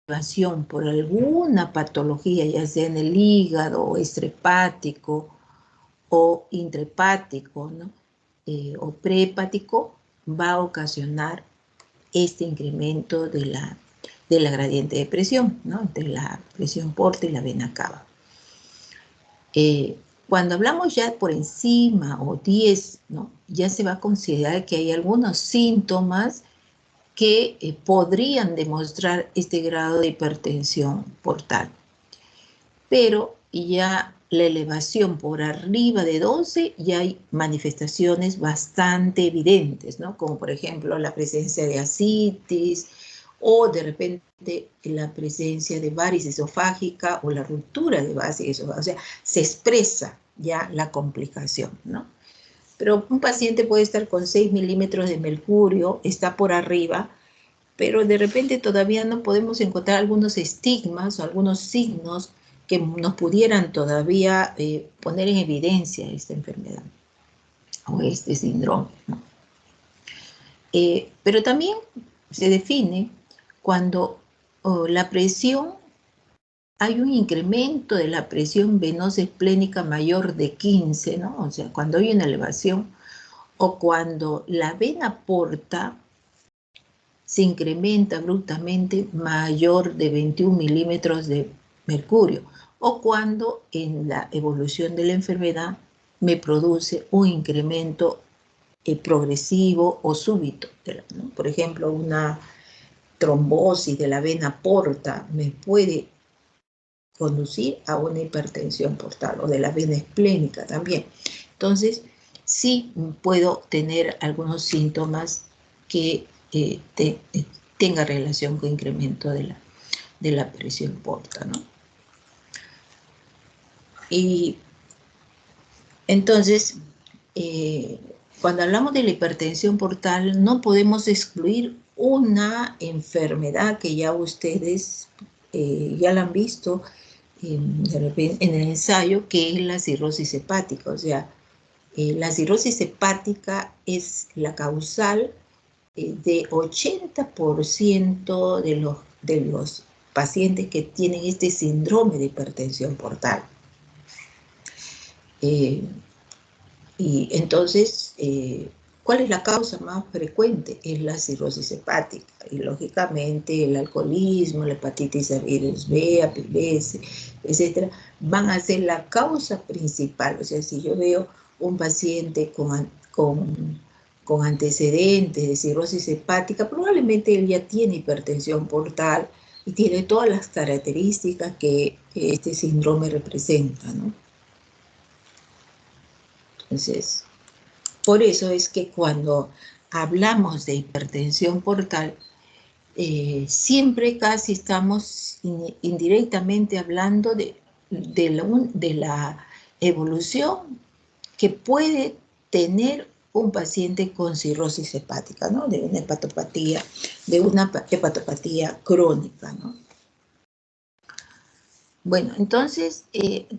elevación por alguna patología, ya sea en el hígado, extrahepático o intrahepático, ¿no? O prehepático, va a ocasionar este incremento de la gradiente de presión, ¿no? Entre la presión porta y la vena cava. Cuando hablamos ya por encima o 10, ¿no? Ya se va a considerar que hay algunos síntomas que podrían demostrar este grado de hipertensión portal. Pero ya la elevación por arriba de 12 ya hay manifestaciones bastante evidentes, ¿no? Como por ejemplo la presencia de ascitis o de repente la presencia de varices esofágica o la ruptura de varices esofágica. O sea, se expresa ya la complicación, ¿no? Pero un paciente puede estar con 6 milímetros de mercurio, está por arriba, pero de repente todavía no podemos encontrar algunos estigmas o algunos signos que nos pudieran todavía poner en evidencia esta enfermedad o este síndrome, ¿no? Pero también se define cuando la presión, hay un incremento de la presión venosa esplénica mayor de 15, ¿no? O sea, cuando hay una elevación, o cuando la vena porta se incrementa abruptamente mayor de 21 milímetros de mercurio, o cuando en la evolución de la enfermedad me produce un incremento progresivo o súbito, ¿no? Por ejemplo, una trombosis de la vena porta me puede conducir a una hipertensión portal, o de la vena esplénica también. Entonces, sí puedo tener algunos síntomas que tenga relación con incremento de la presión porta, ¿no? Y entonces, cuando hablamos de la hipertensión portal, no podemos excluir una enfermedad que ya ustedes ya la han visto de repente en el ensayo, que es la cirrosis hepática. O sea, la cirrosis hepática es la causal de 80% de los pacientes que tienen este síndrome de hipertensión portal. Y entonces, ¿cuál es la causa más frecuente? Es la cirrosis hepática. Y lógicamente el alcoholismo, la hepatitis A, virus B, APVS, etcétera, van a ser la causa principal. O sea, si yo veo un paciente con antecedentes de cirrosis hepática, probablemente él ya tiene hipertensión portal y tiene todas las características que este síndrome representa, ¿no? Entonces, por eso es que cuando hablamos de hipertensión portal, siempre casi estamos indirectamente hablando de la evolución que puede tener un paciente con cirrosis hepática, ¿no? De una hepatopatía crónica, ¿no? Bueno, entonces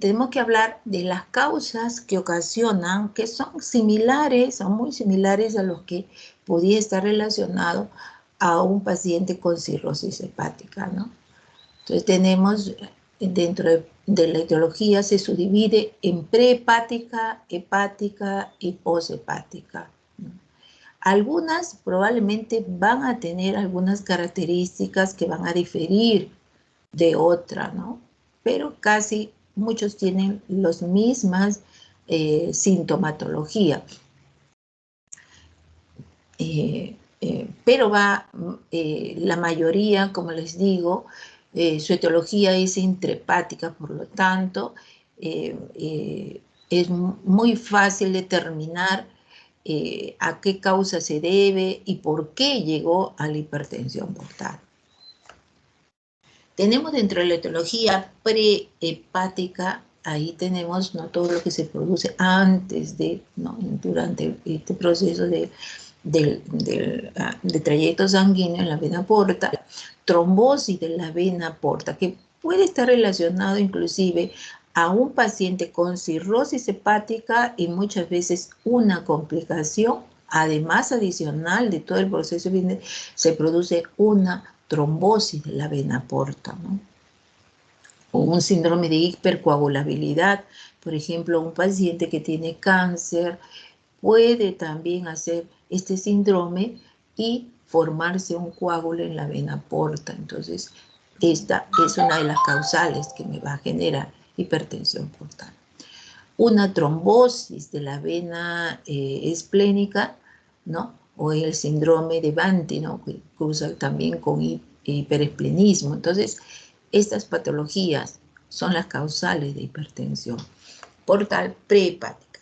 tenemos que hablar de las causas que ocasionan, que son similares, son muy similares a los que podía estar relacionado a un paciente con cirrosis hepática, ¿no? Entonces tenemos, dentro de la etiología se subdivide en prehepática, hepática y poshepática, ¿no? Algunas probablemente van a tener algunas características que van a diferir de otra, ¿no? Pero casi muchos tienen las mismas sintomatología. Pero la mayoría, como les digo, su etiología es intrahepática, por lo tanto, es muy fácil determinar a qué causa se debe y por qué llegó a la hipertensión portal. Tenemos dentro de la etiología prehepática, ahí tenemos, ¿no?, todo lo que se produce antes de, ¿no?, durante este proceso de trayecto sanguíneo en la vena porta, trombosis de la vena porta, que puede estar relacionado inclusive a un paciente con cirrosis hepática y muchas veces una complicación, además adicional de todo el proceso, se produce una trombosis de la vena porta, ¿no? O un síndrome de hipercoagulabilidad. Por ejemplo, un paciente que tiene cáncer puede también hacer este síndrome y formarse un coágulo en la vena porta. Entonces, esta es una de las causales que me va a generar hipertensión portal. Una trombosis de la vena esplénica, ¿no? O el síndrome de Banti, ¿no? Que cruza también con hiperesplenismo. Entonces, estas patologías son las causales de hipertensión portal prehepática.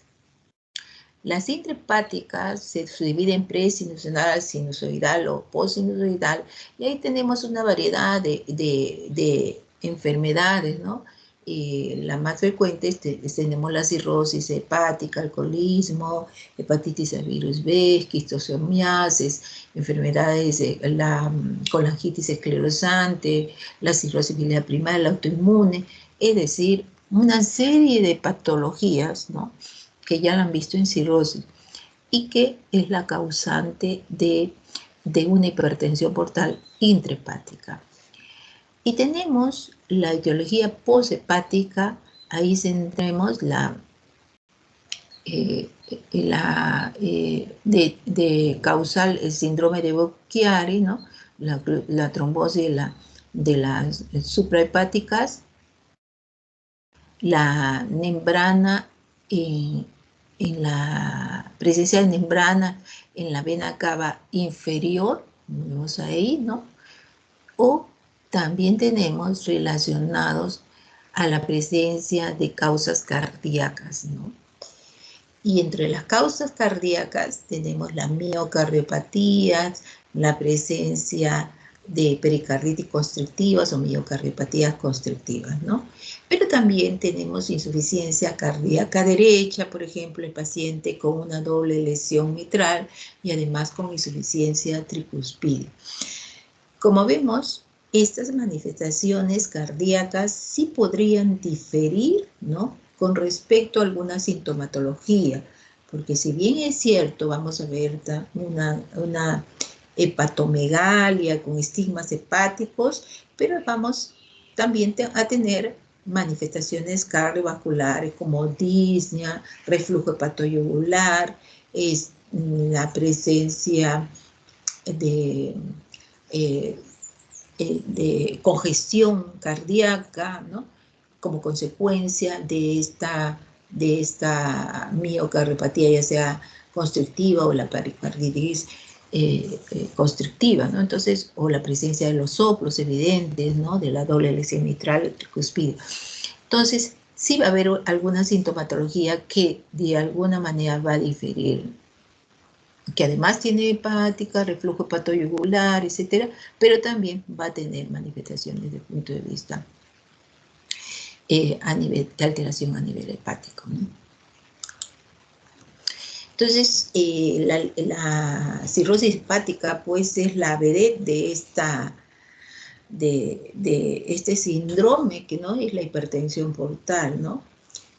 Las intrahepáticas se dividen en presinusoidal, sinusoidal o postsinusoidal, y ahí tenemos una variedad de enfermedades, ¿no? Las más frecuentes tenemos la cirrosis hepática, alcoholismo, hepatitis a virus B, esquistosomiasis, enfermedades de la colangitis esclerosante, la cirrosis biliar primaria, la autoinmune, es decir, una serie de patologías, ¿no?, que ya la han visto en cirrosis y que es la causante de una hipertensión portal intrahepática. Y tenemos la etiología poshepática, ahí centremos de causal el síndrome de Budd-Chiari, ¿no? La trombosis de las suprahepáticas, la membrana en la presencia de membrana en la vena cava inferior, vemos ahí, ¿no? O también tenemos relacionados a la presencia de causas cardíacas, ¿no? Y entre las causas cardíacas tenemos la miocardiopatía, la presencia de pericarditis constrictivas o miocardiopatías constrictivas, ¿no? Pero también tenemos insuficiencia cardíaca derecha, por ejemplo, el paciente con una doble lesión mitral y además con insuficiencia tricuspide. Como vemos, estas manifestaciones cardíacas sí podrían diferir, ¿no?, con respecto a alguna sintomatología, porque si bien es cierto, vamos a ver una hepatomegalia con estigmas hepáticos, pero vamos también a tener manifestaciones cardiovasculares como disnea, reflujo hepatoyugular, la presencia de congestión cardíaca, ¿no?, como consecuencia de esta miocardiopatía, ya sea constrictiva o la pericarditis constrictiva, ¿no? Entonces, o la presencia de los soplos evidentes, ¿no?, de la doble lesión mitral tricuspide. Entonces, sí va a haber alguna sintomatología que de alguna manera va a diferir, que además tiene hepática, reflujo hepatoyugular, etcétera, pero también va a tener manifestaciones desde el punto de vista a nivel de alteración a nivel hepático, ¿no? Entonces, la cirrosis hepática, pues, es la vedette de este síndrome, que no es la hipertensión portal, ¿no?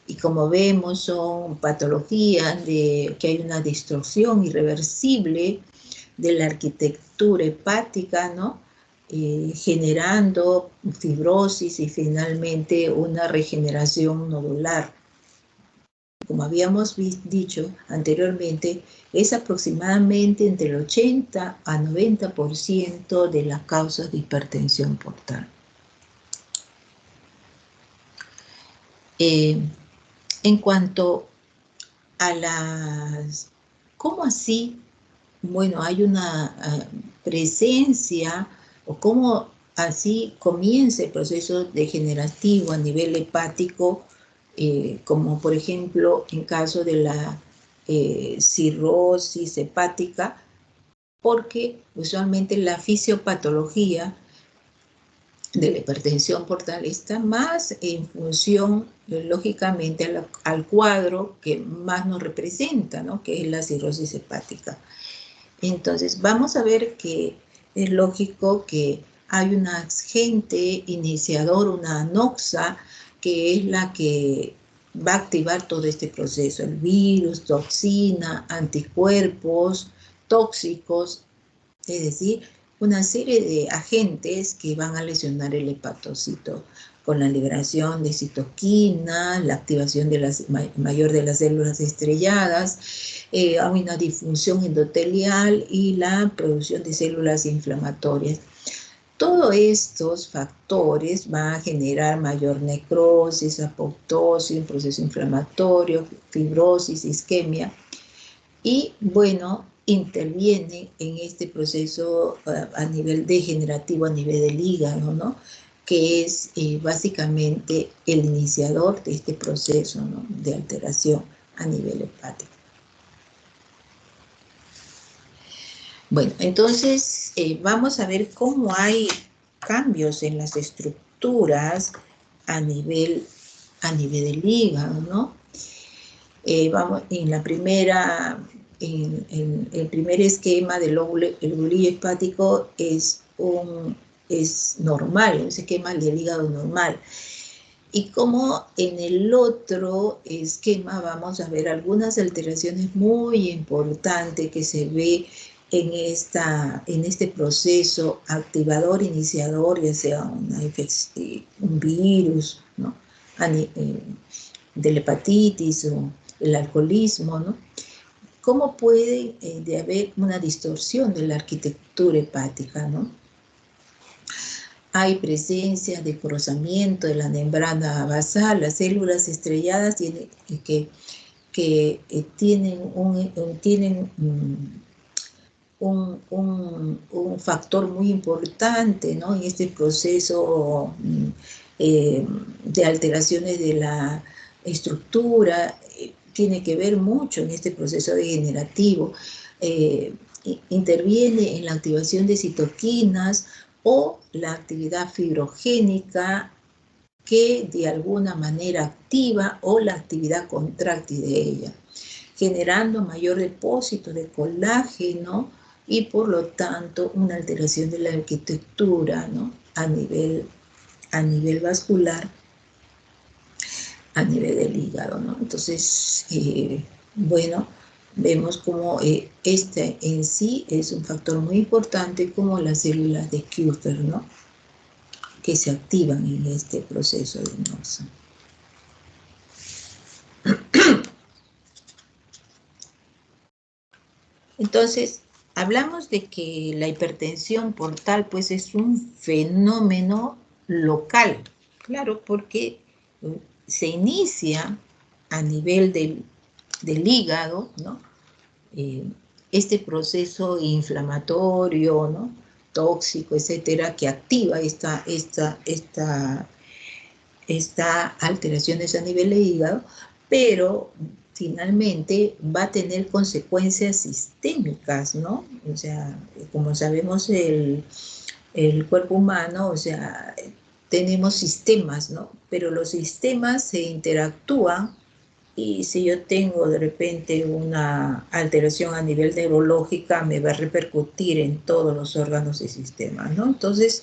Y como vemos, son patologías que hay una distorsión irreversible de la arquitectura hepática, ¿no?, generando fibrosis y finalmente una regeneración nodular. Como habíamos dicho anteriormente, es aproximadamente entre el 80 a 90% de las causas de hipertensión portal. En cuanto a las... ¿Cómo así? Bueno, hay una presencia, o cómo así comienza el proceso degenerativo a nivel hepático, como por ejemplo en caso de la cirrosis hepática, porque usualmente la fisiopatología de la hipertensión portal está más en función, lógicamente, al cuadro que más nos representa, ¿no?, que es la cirrosis hepática. Entonces, vamos a ver que es lógico que hay un agente iniciador, una anoxa, que es la que va a activar todo este proceso, el virus, toxina, anticuerpos, tóxicos, es decir, una serie de agentes que van a lesionar el hepatocito, con la liberación de citoquinas, la activación de mayor de las células estrelladas, hay una disfunción endotelial y la producción de células inflamatorias. Todos estos factores van a generar mayor necrosis, apoptosis, un proceso inflamatorio, fibrosis, isquemia, y bueno, interviene en este proceso a nivel degenerativo, a nivel del hígado, ¿no? Que es básicamente el iniciador de este proceso, ¿no? De alteración a nivel hepático. Bueno, entonces vamos a ver cómo hay cambios en las estructuras a nivel del hígado, ¿no? Vamos, en la primera, en el primer esquema del bulillo hepático es normal, un esquema del hígado normal. Y como en el otro esquema vamos a ver algunas alteraciones muy importantes que se ve en este proceso activador, iniciador, ya sea un virus, ¿no? De la hepatitis o el alcoholismo, ¿no? ¿Cómo puede de haber una distorsión de la arquitectura hepática, ¿no? Hay presencia de cruzamiento de la membrana basal, las células estrelladas tienen un factor muy importante, ¿no? En este proceso de alteraciones de la estructura, tiene que ver mucho en este proceso degenerativo. Interviene en la activación de citoquinas o la actividad fibrogénica que de alguna manera activa o la actividad contráctil de ella, generando mayor depósito de colágeno y por lo tanto una alteración de la arquitectura, ¿no? a nivel vascular, a nivel del hígado, ¿no? Entonces, bueno, vemos como este en sí es un factor muy importante, como las células de Kupffer, ¿no? Que se activan en este proceso de Noxa. Entonces, hablamos de que la hipertensión portal pues es un fenómeno local, claro, porque se inicia a nivel del hígado, ¿no? Este proceso inflamatorio, ¿no? Tóxico, etcétera, que activa alteraciones a nivel de hígado, pero finalmente va a tener consecuencias sistémicas, ¿no? O sea, como sabemos, el cuerpo humano, o sea, tenemos sistemas, ¿no? Pero los sistemas se interactúan y si yo tengo de repente una alteración a nivel neurológica, me va a repercutir en todos los órganos y sistemas, ¿no? Entonces,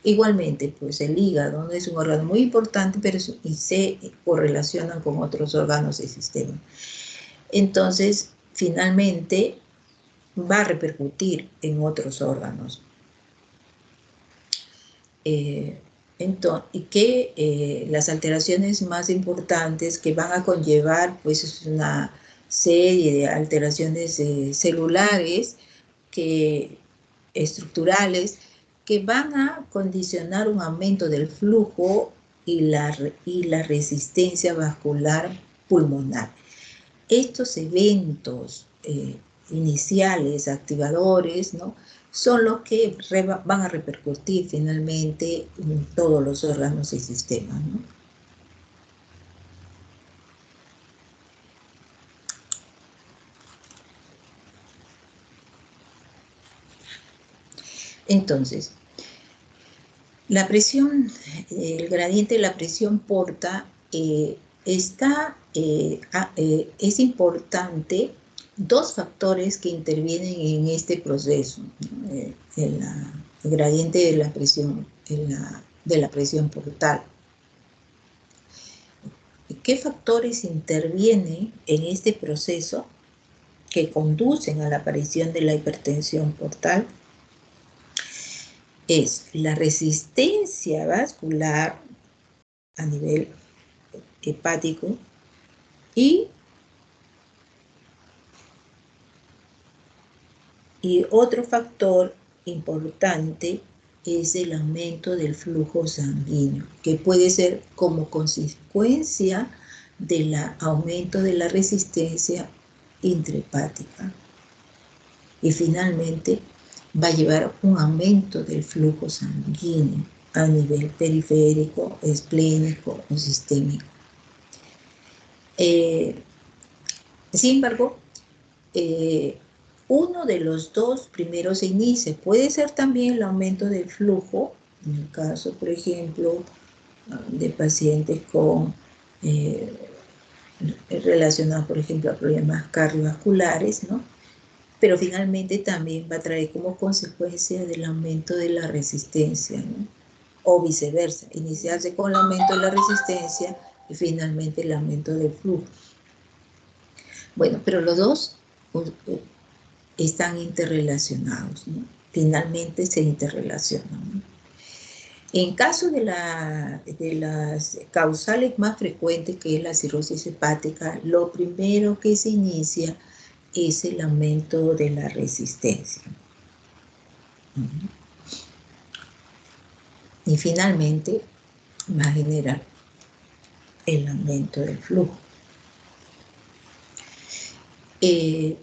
igualmente, pues el hígado no es un órgano muy importante, pero y se correlacionan con otros órganos y sistemas. Entonces, finalmente, va a repercutir en otros órganos. Las alteraciones más importantes que van a conllevar, pues, es una serie de alteraciones celulares, estructurales, que van a condicionar un aumento del flujo y la resistencia vascular pulmonar. Estos eventos iniciales, activadores, ¿no? Son los que van a repercutir finalmente en todos los órganos y sistemas, ¿no? Entonces, la presión, el gradiente de la presión porta es importante dos factores que intervienen en este proceso, ¿no? El gradiente de la presión portal. ¿Qué factores intervienen en este proceso que conducen a la aparición de la hipertensión portal? es la resistencia vascular a nivel hepático y otro factor importante es el aumento del flujo sanguíneo, que puede ser como consecuencia del aumento de la resistencia intrahepática. Y finalmente va a llevar un aumento del flujo sanguíneo a nivel periférico, esplénico o sistémico. Sin embargo, uno de los dos primeros se inicia. Puede ser también el aumento del flujo, en el caso, por ejemplo, de pacientes con relacionados, por ejemplo, a problemas cardiovasculares, ¿no? Pero finalmente también va a traer como consecuencia del aumento de la resistencia, ¿no? O viceversa, iniciarse con el aumento de la resistencia y finalmente el aumento del flujo. Bueno, pero los dos están interrelacionados, ¿no? Finalmente se interrelacionan, ¿no? En caso de las causales más frecuentes, que es la cirrosis hepática, lo primero que se inicia es el aumento de la resistencia. Y finalmente va a generar el aumento del flujo. Hay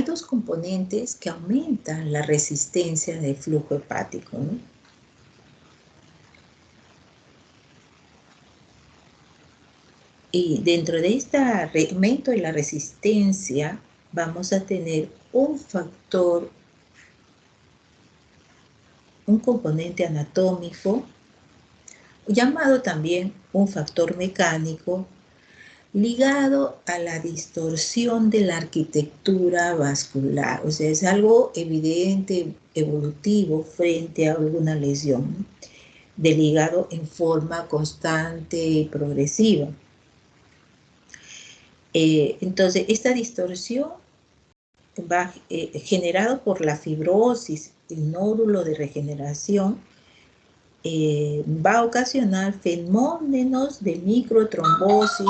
dos componentes que aumentan la resistencia del flujo hepático, ¿no? Y dentro de este aumento de la resistencia vamos a tener un factor, un componente anatómico, llamado también un factor mecánico, ligado a la distorsión de la arquitectura vascular. O sea, es algo evidente, evolutivo, frente a alguna lesión del hígado en forma constante y progresiva. Entonces, esta distorsión va generado por la fibrosis, el nódulo de regeneración, va a ocasionar fenómenos de microtrombosis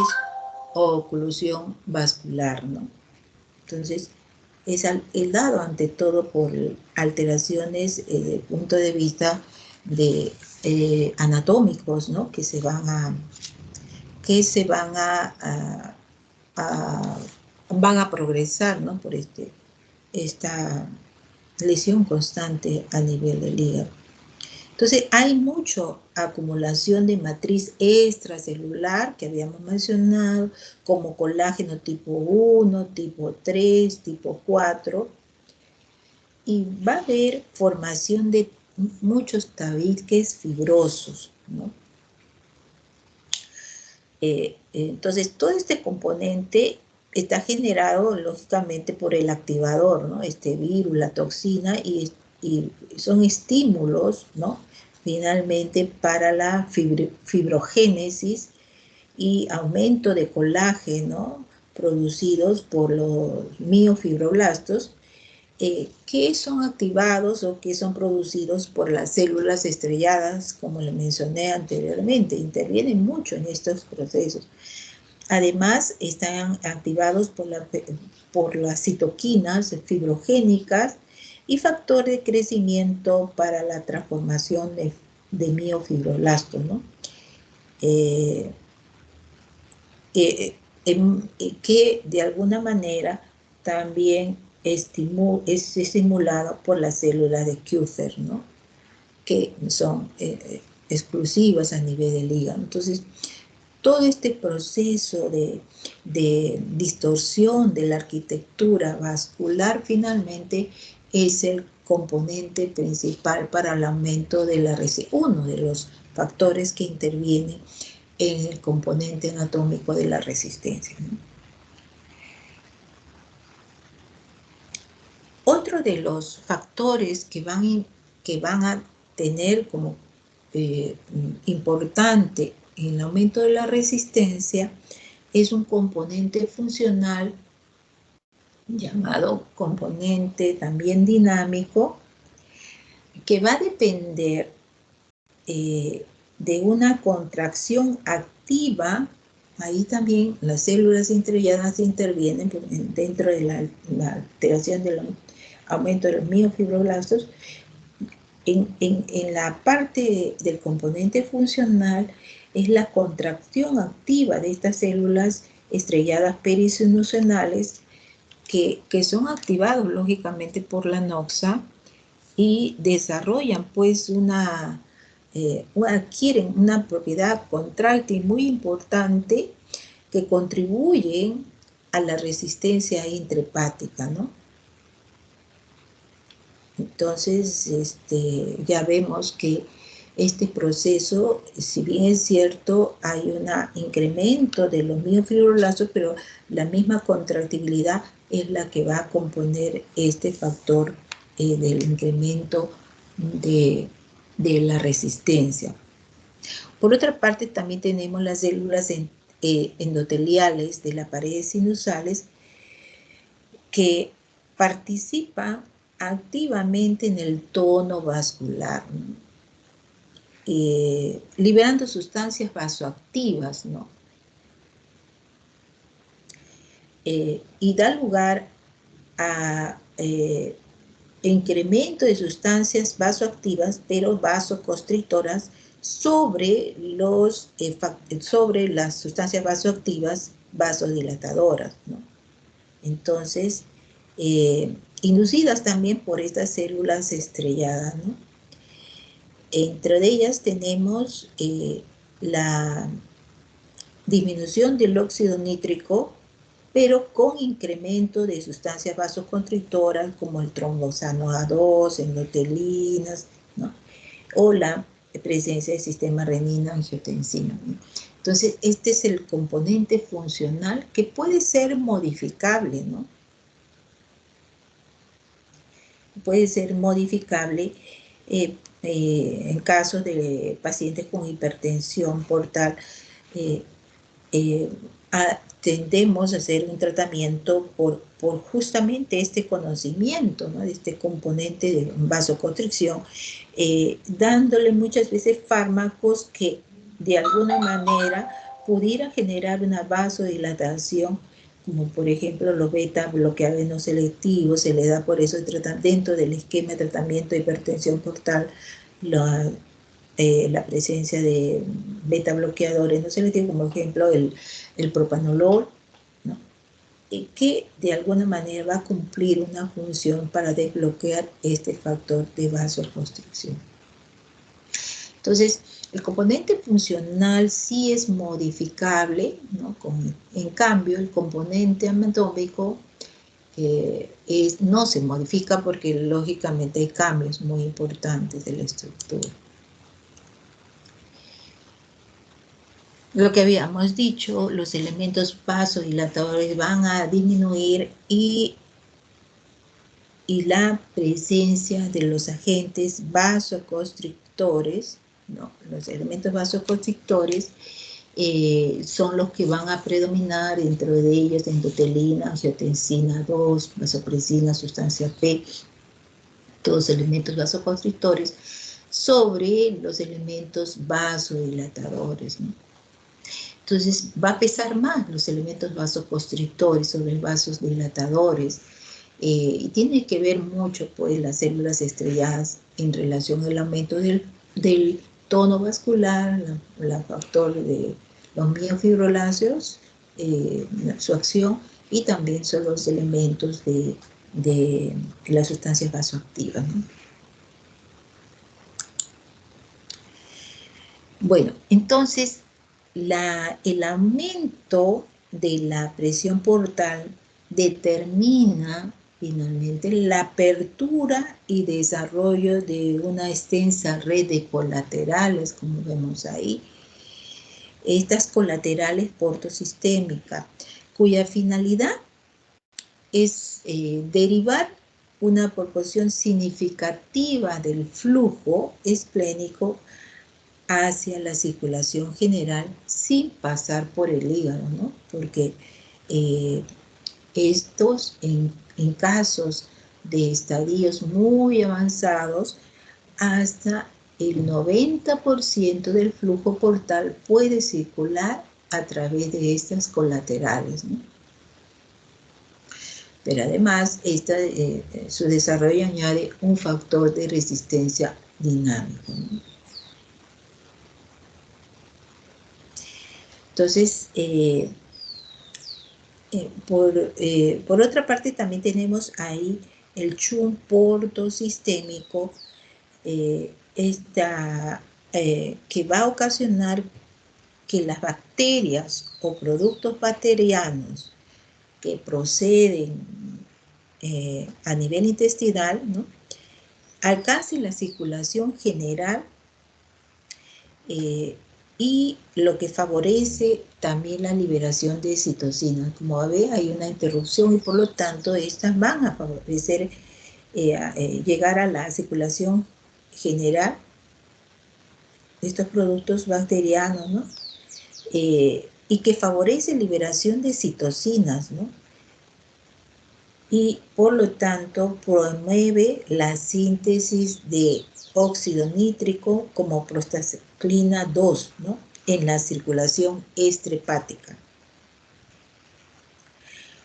o oclusión vascular, ¿no? Entonces, es dado ante todo por alteraciones desde el punto de vista de anatómicos, ¿no? Que se van a progresar, ¿no? Por esta lesión constante a nivel del hígado. Entonces, hay mucha acumulación de matriz extracelular que habíamos mencionado, como colágeno tipo 1, tipo 3, tipo 4, y va a haber formación de muchos tabiques fibrosos, ¿no? Entonces, todo este componente está generado, lógicamente, por el activador, ¿no? Este virus, la toxina, y son estímulos, ¿no? Finalmente, para la fibrogénesis y aumento de colágeno producidos por los miofibroblastos, que son activados o que son producidos por las células estrelladas, como le mencioné anteriormente. Intervienen mucho en estos procesos. Además, están activados por las citoquinas fibrogénicas y factor de crecimiento para la transformación de miofibroblastos, ¿no? Que de alguna manera también es estimulado por las células de Kupffer, ¿no? Que son exclusivas a nivel del hígado. Entonces, todo este proceso de distorsión de la arquitectura vascular finalmente es el componente principal para el aumento de la resistencia, uno de los factores que intervienen en el componente anatómico de la resistencia, ¿no? Otro de los factores que van a tener como importante en el aumento de la resistencia es un componente funcional llamado componente también dinámico, que va a depender de una contracción activa. Ahí también las células intruyadas intervienen dentro de la alteración del aumento de los miofibroblastos. En la parte del componente funcional es la contracción activa de estas células estrelladas perisinusales que son activados lógicamente por la noxa y desarrollan pues adquieren una propiedad contráctil muy importante que contribuyen a la resistencia intrahepática, ¿no? Entonces, ya vemos que este proceso, si bien es cierto, hay un incremento de los miofibroblastos, pero la misma contractibilidad es la que va a componer este factor del incremento de la resistencia. Por otra parte, también tenemos las células endoteliales de las paredes sinusales que participan activamente en el tono vascular, liberando sustancias vasoactivas, ¿no? Y da lugar a incremento de sustancias vasoactivas, pero vasoconstrictoras sobre las sustancias vasoactivas vasodilatadoras, ¿no? Entonces, inducidas también por estas células estrelladas, ¿no? Entre ellas tenemos la disminución del óxido nítrico, pero con incremento de sustancias vasoconstrictoras como el trombosano A2, endotelinas, ¿no? O la presencia del sistema renina-angiotensina, ¿no? Entonces, este es el componente funcional que puede ser modificable, ¿no? Puede ser modificable en casos de pacientes con hipertensión portal. Tendemos a hacer un tratamiento por justamente este conocimiento, ¿no? De este componente de vasoconstricción, dándole muchas veces fármacos que de alguna manera pudieran generar una vasodilatación, como por ejemplo los beta bloqueadores no selectivos. Se le da por eso dentro del esquema de tratamiento de hipertensión portal la presencia de beta bloqueadores no selectivos, como por ejemplo el propanolol, ¿no? Que de alguna manera va a cumplir una función para desbloquear este factor de vasoconstricción. Entonces, el componente funcional sí es modificable, ¿no? En cambio, el componente anatómico no se modifica porque lógicamente hay cambios muy importantes de la estructura. Lo que habíamos dicho, los elementos vasodilatadores van a disminuir y la presencia de los agentes vasoconstrictores, ¿no? Los elementos vasoconstrictores son los que van a predominar, dentro de ellos endotelina, angiotensina 2, vasopresina, sustancia P, todos elementos vasoconstrictores, sobre los elementos vasodilatadores, ¿no? Entonces va a pesar más los elementos vasoconstrictores sobre los vasodilatadores, y tiene que ver mucho pues las células estrelladas en relación al aumento del tono vascular, el factor de los miofibroláceos, su acción, y también son los elementos de las sustancias vasoactivas, ¿no? Bueno, entonces el aumento de la presión portal determina finalmente la apertura y desarrollo de una extensa red de colaterales, como vemos ahí. Estas colaterales portosistémicas, cuya finalidad es derivar una proporción significativa del flujo esplénico hacia la circulación general sin pasar por el hígado, ¿no? Porque estos, en casos de estadios muy avanzados, hasta el 90% del flujo portal puede circular a través de estas colaterales, ¿no? Pero además, su desarrollo añade un factor de resistencia dinámico, ¿no? Entonces, por otra parte, también tenemos ahí el chum portosistémico, que va a ocasionar que las bacterias o productos bacterianos que proceden a nivel intestinal, ¿no?, alcancen la circulación general, y lo que favorece también la liberación de citocinas. Como ve, hay una interrupción y por lo tanto estas van a favorecer llegar a la circulación general de estos productos bacterianos, ¿no? Y que favorece liberación de citocinas, ¿no? Y por lo tanto promueve la síntesis de óxido nítrico como prostaclina 2, ¿no?, en la circulación extrahepática,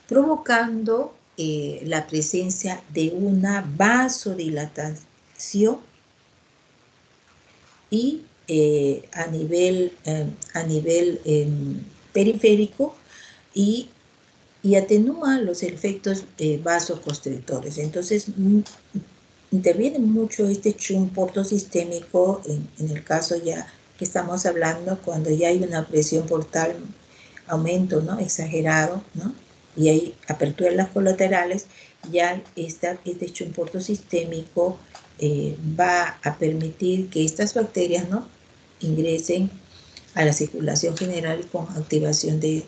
provocando la presencia de una vasodilatación y a nivel periférico, y atenúa los efectos vasoconstrictores. Entonces, interviene mucho este chum portosistémico en el caso ya que estamos hablando, cuando ya hay una presión portal, aumento, ¿no?, exagerado, ¿no?, y hay apertura en las colaterales, ya este chum portosistémico va a permitir que estas bacterias, ¿no?, ingresen a la circulación general con activación de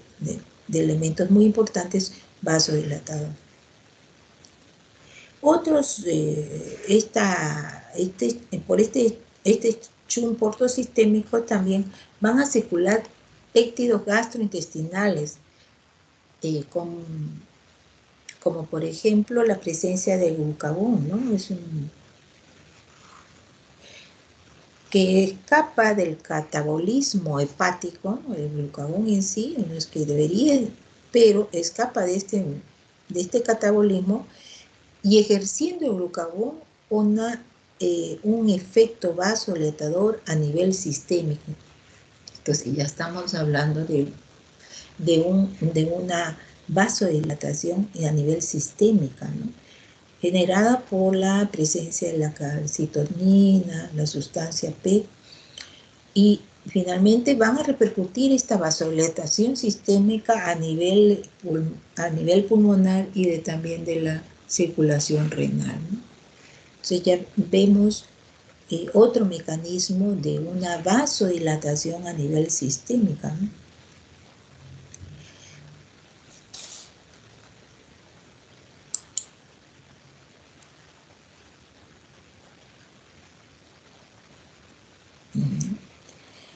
elementos muy importantes vasodilatados. Otros, por este chum portosistémico también van a circular péptidos gastrointestinales, como por ejemplo la presencia del glucagón, ¿no? Que escapa del catabolismo hepático, ¿no? El glucagón en sí no es que debería, pero escapa de este catabolismo, y ejerciendo el glucagón un efecto vasodilatador a nivel sistémico. Entonces ya estamos hablando de una vasodilatación a nivel sistémica, ¿no?, generada por la presencia de la calcitonina, la sustancia P, y finalmente van a repercutir esta vasodilatación sistémica a nivel pulmonar y también de la circulación renal, ¿no? Entonces ya vemos otro mecanismo de una vasodilatación a nivel sistémica, ¿no?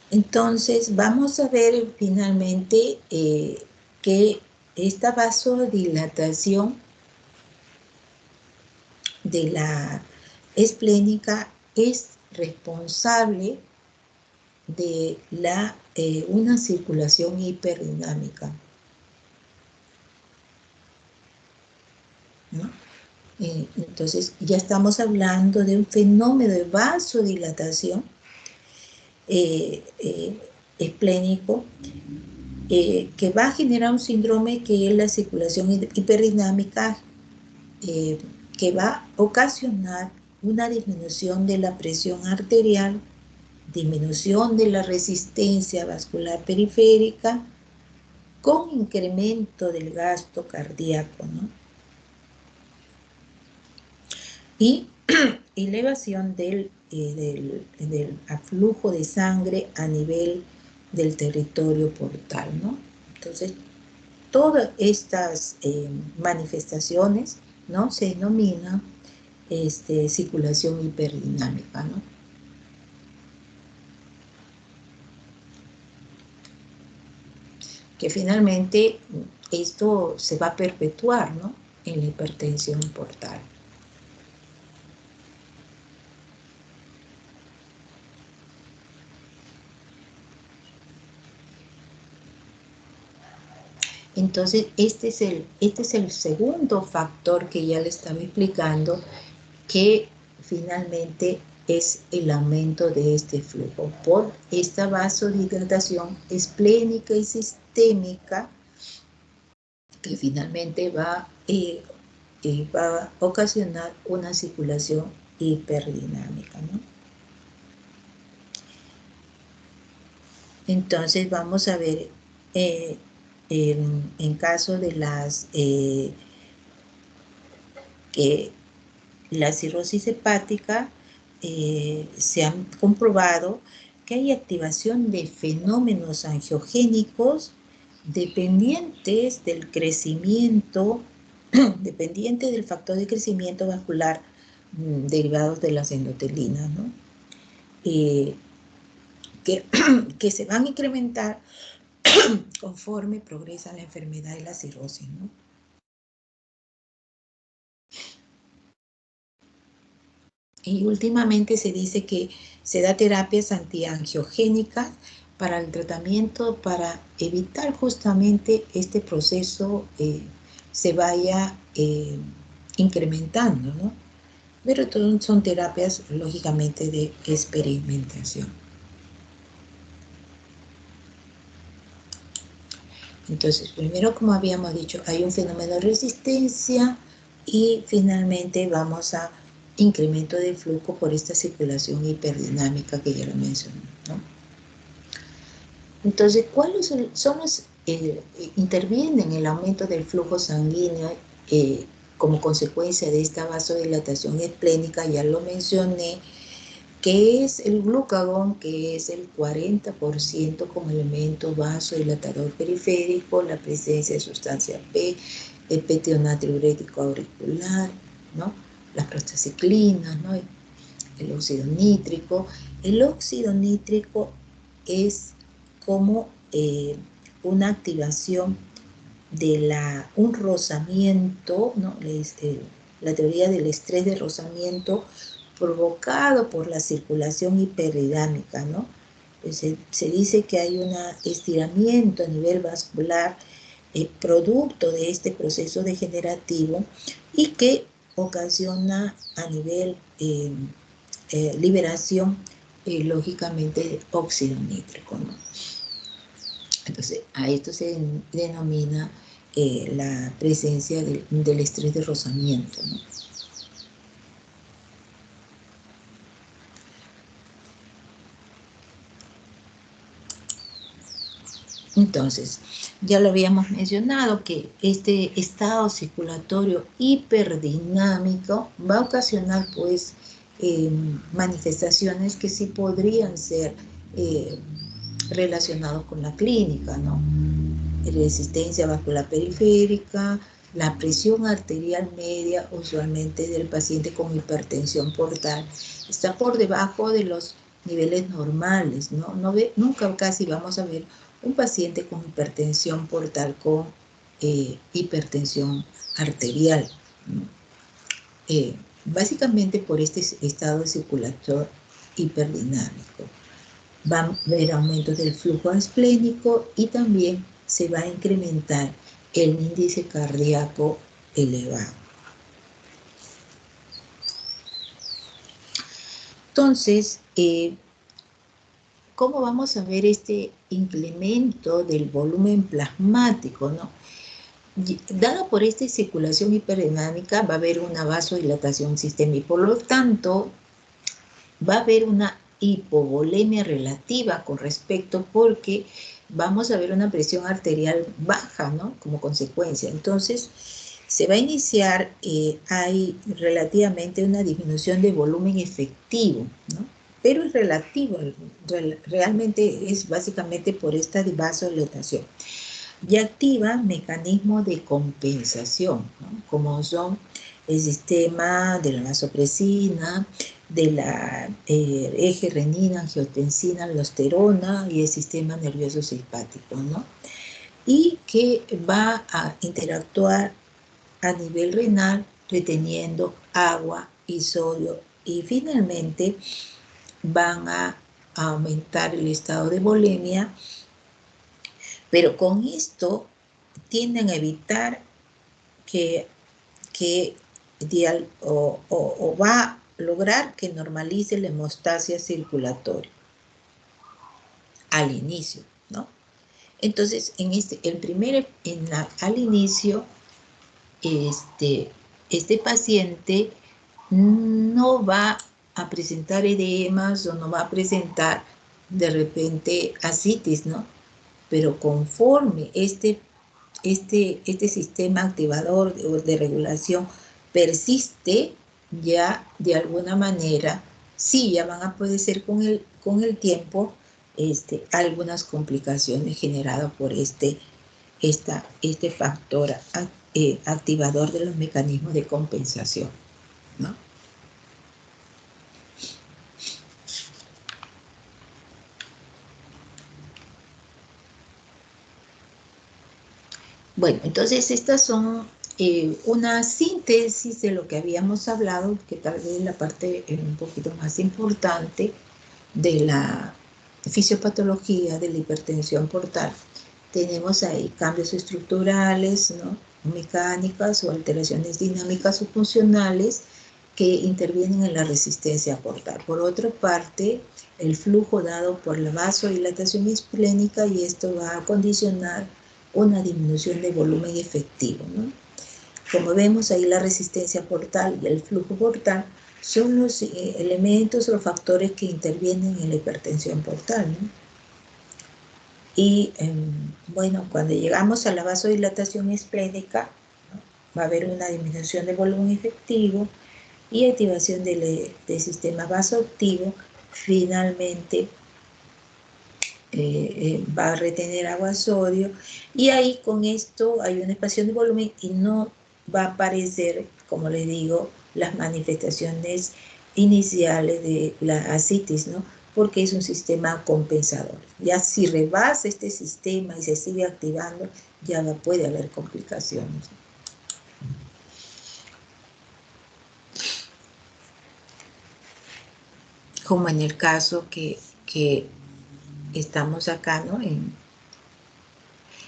Entonces vamos a ver finalmente que esta vasodilatación de la esplénica es responsable de una circulación hiperdinámica, ¿no? Entonces ya estamos hablando de un fenómeno de vasodilatación esplénico, que va a generar un síndrome que es la circulación hiperdinámica, que va a ocasionar una disminución de la presión arterial, disminución de la resistencia vascular periférica, con incremento del gasto cardíaco, ¿no?, y elevación del aflujo de sangre a nivel del territorio portal, ¿no? Entonces, todas estas manifestaciones, ¿no?, se denominan circulación hiperdinámica, ¿no? Que finalmente esto se va a perpetuar, ¿no?, en la hipertensión portal. Entonces, este es el segundo factor que ya le estaba explicando, que finalmente es el aumento de este flujo por esta vasodilatación esplénica y sistémica, que finalmente va a ocasionar una circulación hiperdinámica, ¿no? Entonces vamos a ver en caso de la cirrosis hepática, se han comprobado que hay activación de fenómenos angiogénicos dependientes del crecimiento, dependiente del factor de crecimiento vascular derivados de las endotelinas, ¿no? Que se van a incrementar conforme progresa la enfermedad de la cirrosis, ¿no? Y últimamente se dice que se da terapias antiangiogénicas para el tratamiento, para evitar justamente este proceso se vaya incrementando, ¿no? Pero todo son terapias, lógicamente, de experimentación. Entonces, primero, como habíamos dicho, hay un fenómeno de resistencia y finalmente vamos a incremento de flujo por esta circulación hiperdinámica que ya lo mencioné, ¿no? Entonces, ¿cuáles son los intervienen en el aumento del flujo sanguíneo como consecuencia de esta vasodilatación esplénica? Ya lo mencioné, que es el glucagón, que es el 40% como elemento vasodilatador periférico, la presencia de sustancia P, el petionatriurético auricular, ¿no? Las prostaciclinas, ¿no? El óxido nítrico. El óxido nítrico es como una activación de un rozamiento, ¿no? La teoría del estrés de rozamiento provocado por la circulación hiperdinámica, ¿no? Se dice que hay un estiramiento a nivel vascular producto de este proceso degenerativo y que ocasiona a nivel liberación, lógicamente, de óxido nítrico, ¿no? Entonces, a esto se denomina la presencia del estrés de rozamiento, ¿no? Entonces, ya lo habíamos mencionado que este estado circulatorio hiperdinámico va a ocasionar, pues, manifestaciones que sí podrían ser relacionados con la clínica, ¿no? Resistencia vascular periférica, la presión arterial media, usualmente del paciente con hipertensión portal, está por debajo de los niveles normales, ¿no? Nunca casi vamos a ver un paciente con hipertensión portal con hipertensión arterial, ¿no? Básicamente por este estado circulatorio hiperdinámico. Va a haber aumento del flujo esplénico y también se va a incrementar el índice cardíaco elevado. Entonces, ¿cómo vamos a ver este incremento del volumen plasmático, ¿no? Dado por esta circulación hiperdinámica, va a haber una vasodilatación sistémica, por lo tanto, va a haber una hipovolemia relativa con respecto, porque vamos a ver una presión arterial baja, ¿no? Como consecuencia. Entonces, se va a iniciar, hay relativamente una disminución de volumen efectivo, ¿no? Pero es relativo, realmente es básicamente por esta vasodilatación. Y activa mecanismos de compensación, ¿no? Como son el sistema de la vasopresina, de la eje renina, angiotensina, aldosterona y el sistema nervioso simpático, ¿no? Y que va a interactuar a nivel renal reteniendo agua y sodio, y finalmente van a aumentar el estado de volemia, pero con esto tienden a evitar que va a lograr que normalice la hemostasia circulatoria al inicio, ¿no? Entonces, al inicio, este paciente no va a presentar edemas o no va a presentar de repente ascitis, ¿no? Pero conforme este sistema activador de regulación persiste, ya de alguna manera, sí, ya van a poder ser con el tiempo algunas complicaciones generadas por este factor activador de los mecanismos de compensación, ¿no? Bueno, entonces estas son una síntesis de lo que habíamos hablado, que tal vez la parte un poquito más importante de la fisiopatología de la hipertensión portal. Tenemos ahí cambios estructurales, ¿no? Mecánicas o alteraciones dinámicas o funcionales que intervienen en la resistencia portal. Por otra parte, el flujo dado por la vasodilatación esplénica, y esto va a condicionar una disminución de volumen efectivo, ¿no? Como vemos ahí, la resistencia portal y el flujo portal son los elementos o factores que intervienen en la hipertensión portal, ¿no? Y bueno, cuando llegamos a la vasodilatación esplénica, ¿no?, va a haber una disminución de volumen efectivo y activación del sistema vasoactivo. Finalmente va a retener agua sodio, y ahí con esto hay una expansión de volumen y no va a aparecer, como les digo, las manifestaciones iniciales de la ascitis, ¿no? Porque es un sistema compensador. Ya si rebasa este sistema y se sigue activando, ya no puede haber complicaciones. Como en el caso que estamos acá, ¿no?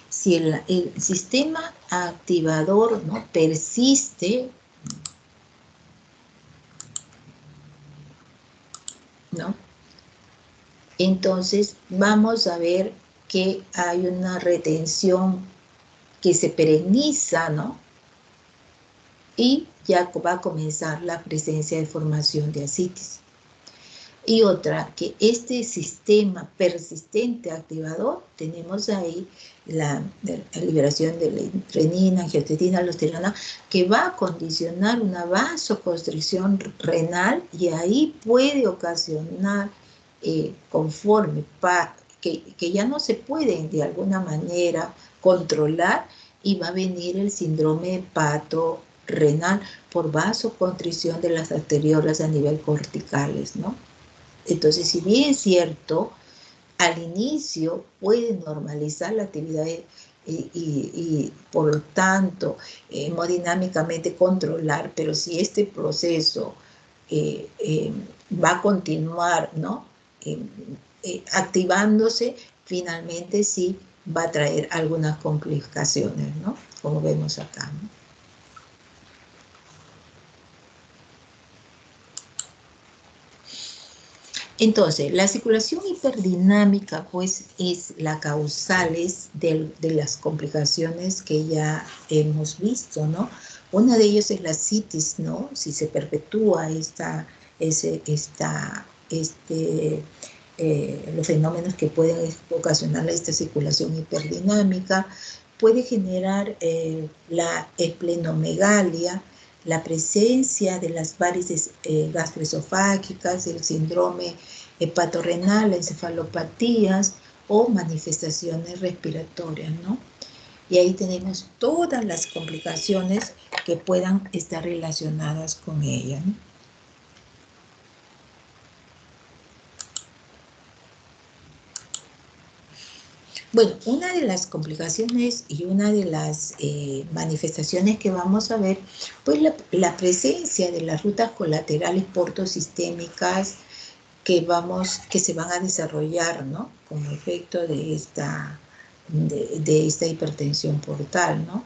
Si el sistema activador, ¿no?, persiste, ¿no?, entonces vamos a ver que hay una retención que se pereniza, ¿no? Y ya va a comenzar la presencia de formación de ascitis. Y otra, que este sistema persistente activador, tenemos ahí la liberación de la renina, angiotensina, aldosterona, que va a condicionar una vasoconstricción renal, y ahí puede ocasionar, conforme que ya no se pueden de alguna manera controlar, y va a venir el síndrome hepatorrenal por vasoconstricción de las arteriolas a nivel corticales, ¿no? Entonces, si bien es cierto, al inicio puede normalizar la actividad y por lo tanto, hemodinámicamente controlar, pero si este proceso va a continuar, ¿no?, activándose, finalmente sí va a traer algunas complicaciones, ¿no?, como vemos acá, ¿no? Entonces, la circulación hiperdinámica, pues, es la causales de las complicaciones que ya hemos visto, ¿no? Una de ellas es la ascitis, ¿no? Si se perpetúa los fenómenos que pueden ocasionar esta circulación hiperdinámica, puede generar la esplenomegalia, la presencia de las varices gastroesofágicas, el síndrome hepatorrenal, encefalopatías o manifestaciones respiratorias, ¿no? Y ahí tenemos todas las complicaciones que puedan estar relacionadas con ella, ¿no? Bueno, una de las complicaciones y una de las manifestaciones que vamos a ver, pues la presencia de las rutas colaterales portosistémicas que se van a desarrollar, ¿no?, como efecto de esta de esta hipertensión portal, ¿no?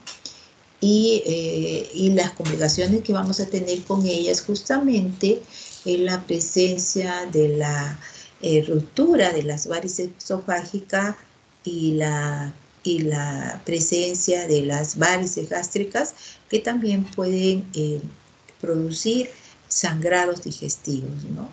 Y las complicaciones que vamos a tener con ellas justamente es la presencia de la ruptura de las varices esofágicas y la presencia de las varices gástricas, que también pueden producir sangrados digestivos, ¿no?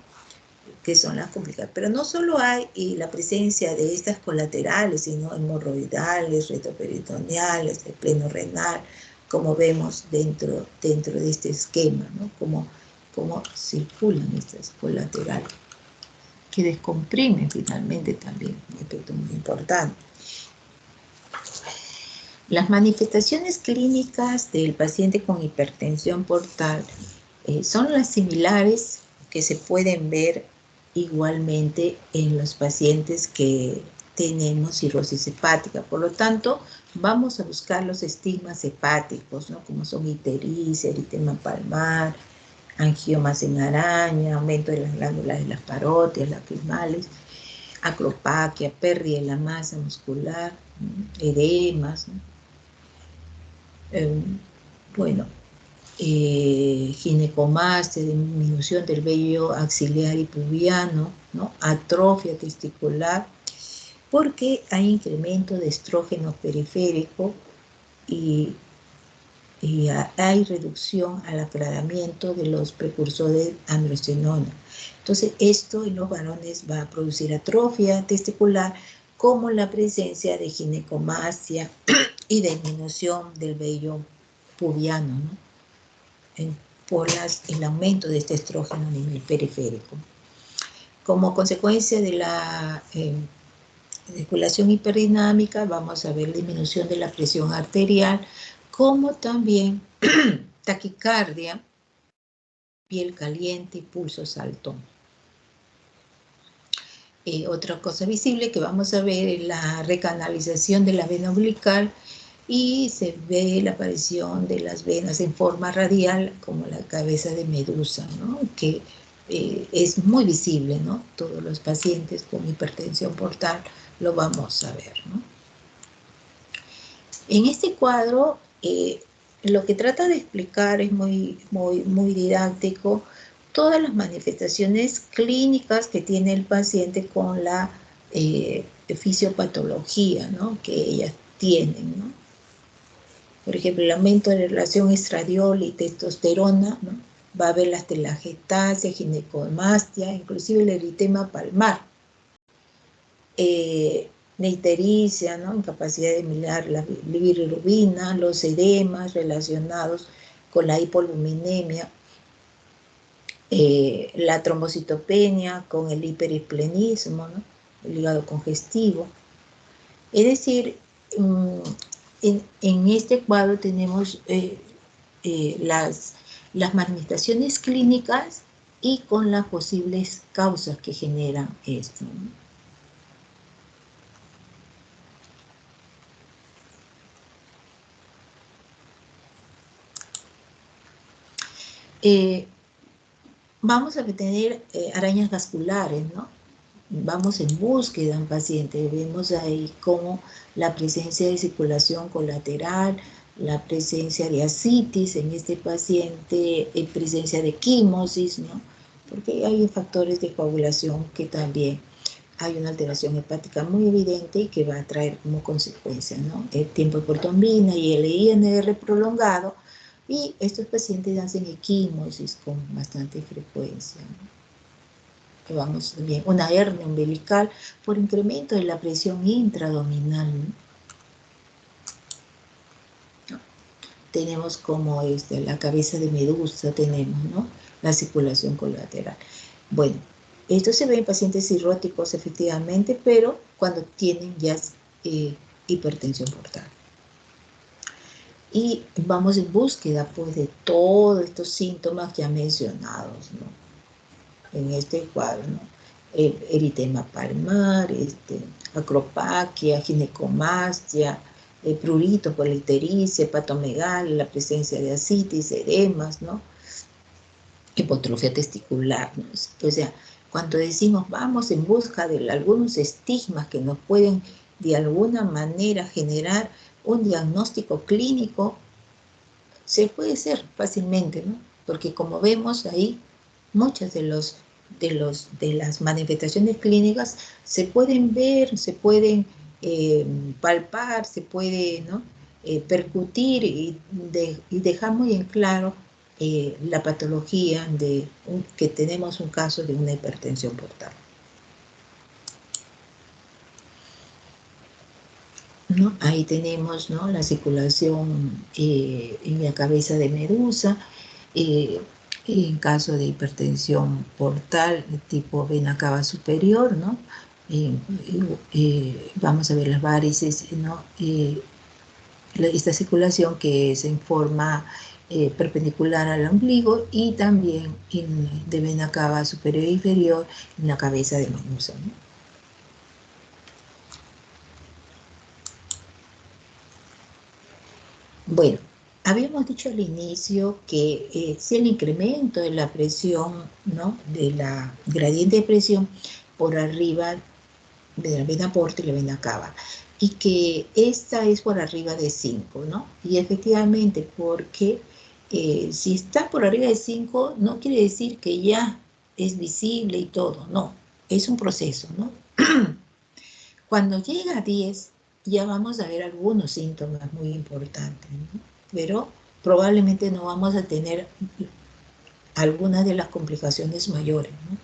Que son las complicadas. Pero no solo hay la presencia de estas colaterales, sino hemorroidales, retroperitoneales, de pleno renal, como vemos dentro de este esquema, ¿no? Cómo circulan estas colaterales, que descomprimen finalmente también, un aspecto muy importante. Las manifestaciones clínicas del paciente con hipertensión portal son las similares que se pueden ver igualmente en los pacientes que tenemos cirrosis hepática. Por lo tanto, vamos a buscar los estigmas hepáticos, ¿no? Como son ictericia, eritema palmar, angiomas en araña, aumento de las glándulas de las parótidas, lacrimales, acropaquia, pérdida de la masa muscular, edemas, ¿no? Bueno, ginecomastia, disminución del vello axilar y pubiano, ¿no? Atrofia testicular, porque hay incremento de estrógeno periférico y hay reducción al aclaramiento de los precursores de androstenona. Entonces, esto en los varones va a producir atrofia testicular, como la presencia de ginecomastia y disminución del vello pubiano, ¿no? Por el aumento de este estrógeno a nivel periférico. Como consecuencia de la circulación hiperdinámica, vamos a ver disminución de la presión arterial, como también taquicardia, piel caliente y pulso saltón. Otra cosa visible que vamos a ver es la recanalización de la vena umbilical, y se ve la aparición de las venas en forma radial, como la cabeza de medusa, ¿no? Que es muy visible, ¿no? Todos los pacientes con hipertensión portal lo vamos a ver, ¿no? En este cuadro, lo que trata de explicar es muy didáctico, todas las manifestaciones clínicas que tiene el paciente con la fisiopatología, ¿no? Que ellas tienen, ¿no? Por ejemplo, el aumento de la relación estradiol y testosterona, ¿no? Va a haber las telangiectasia, ginecomastia, inclusive el eritema palmar. La ictericia, ¿no? Incapacidad de mirar la bilirrubina, los edemas relacionados con la hipoluminemia, la trombocitopenia con el hiperesplenismo, ¿no? El hígado congestivo. Es decir, en este cuadro tenemos las manifestaciones clínicas y con las posibles causas que generan esto, ¿no? Vamos a tener arañas vasculares, ¿no? Vamos en búsqueda en paciente, vemos ahí como la presencia de circulación colateral, la presencia de ascitis en este paciente, presencia de quimosis, ¿no? Porque hay factores de coagulación que también hay una alteración hepática muy evidente y que va a traer como consecuencia, ¿no? El tiempo de protombina y el INR prolongado, y estos pacientes hacen equimosis con bastante frecuencia, ¿no? Vamos bien, una hernia umbilical por incremento de la presión intraabdominal, ¿no? Tenemos como la cabeza de medusa, tenemos, ¿no? La circulación colateral. Bueno, esto se ve en pacientes cirróticos efectivamente, pero cuando tienen ya hipertensión portal. Y vamos en búsqueda pues de todos estos síntomas ya mencionados, ¿no? En este cuadro, ¿no? Eritema palmar, acropaquia, ginecomastia, prurito por la ictericia, hepatomegalia, la presencia de ascitis, edemas, ¿no? Hipotrofia testicular, ¿no? O sea, cuando decimos vamos en busca de algunos estigmas que nos pueden de alguna manera generar un diagnóstico clínico, se puede hacer fácilmente, ¿no? Porque como vemos ahí, muchas de las manifestaciones clínicas se pueden ver, se pueden palpar, se puede, ¿no? Percutir y dejar muy en claro la patología que tenemos un caso de una hipertensión portal. ¿No? Ahí tenemos, ¿no?, la circulación en la cabeza de medusa, en caso de hipertensión portal tipo vena cava superior, ¿no? Vamos a ver las varices, ¿no? Esta circulación que es en forma perpendicular al ombligo y también de vena cava superior e inferior en la cabeza de medusa, ¿no? Bueno, habíamos dicho al inicio que si el incremento de la presión, ¿no?, de la gradiente de presión por arriba de la vena porta y la vena cava, y que esta es por arriba de 5, ¿no? Y efectivamente, porque si está por arriba de 5, no quiere decir que ya es visible y todo, no, es un proceso, ¿no? Cuando llega a 10, ya vamos a ver algunos síntomas muy importantes, ¿no? Pero probablemente no vamos a tener algunas de las complicaciones mayores, ¿no?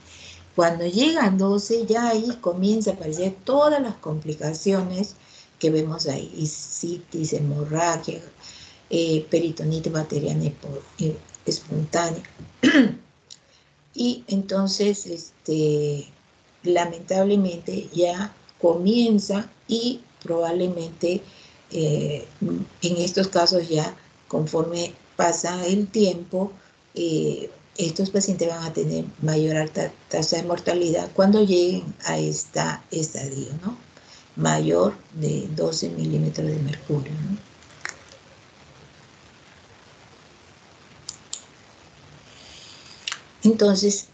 Cuando llega a 12, ya ahí comienza a aparecer todas las complicaciones que vemos ahí: citis, hemorragia, peritonitis bacteriana espontánea. Y entonces, lamentablemente ya comienza y probablemente en estos casos ya, conforme pasa el tiempo, estos pacientes van a tener mayor alta tasa de mortalidad cuando lleguen a esta estadio, ¿no?, mayor de 12 milímetros de mercurio, ¿no? Entonces,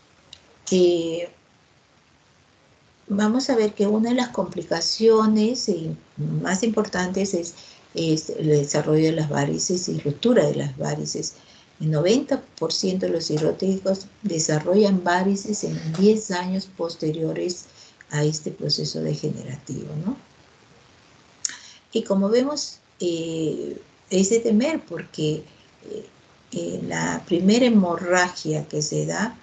vamos a ver que una de las complicaciones más importantes es el desarrollo de las varices y ruptura de las varices. El 90% de los cirróticos desarrollan varices en 10 años posteriores a este proceso degenerativo, ¿no? Y como vemos, es de temer porque la primera hemorragia que se da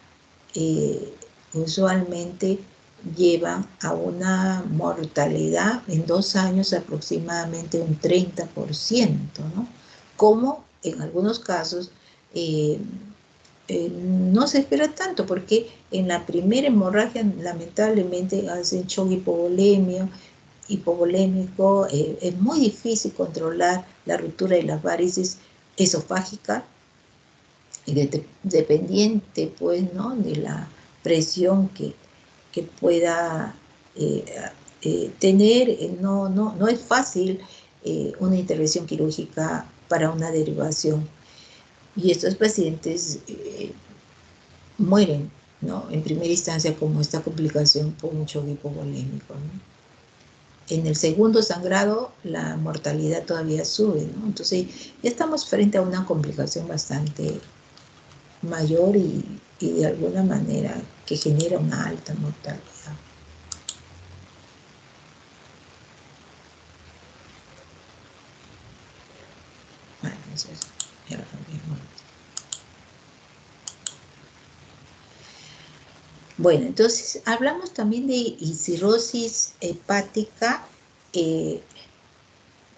usualmente lleva a una mortalidad en 2 años aproximadamente un 30%, ¿no? Como en algunos casos no se espera tanto, porque en la primera hemorragia lamentablemente hacen shock hipovolémico, es muy difícil controlar la ruptura de las varices esofágicas, y dependiente, pues, ¿no?, de la presión que pueda tener, no es fácil una intervención quirúrgica para una derivación. Y estos pacientes mueren, ¿no?, en primera instancia como esta complicación por un shock hipovolémico, ¿no? En el segundo sangrado, la mortalidad todavía sube, ¿no? Entonces, ya estamos frente a una complicación bastante mayor y de alguna manera que genera una alta mortalidad. Bueno, entonces, ya lo cambiamos. Bueno, entonces hablamos también de cirrosis hepática.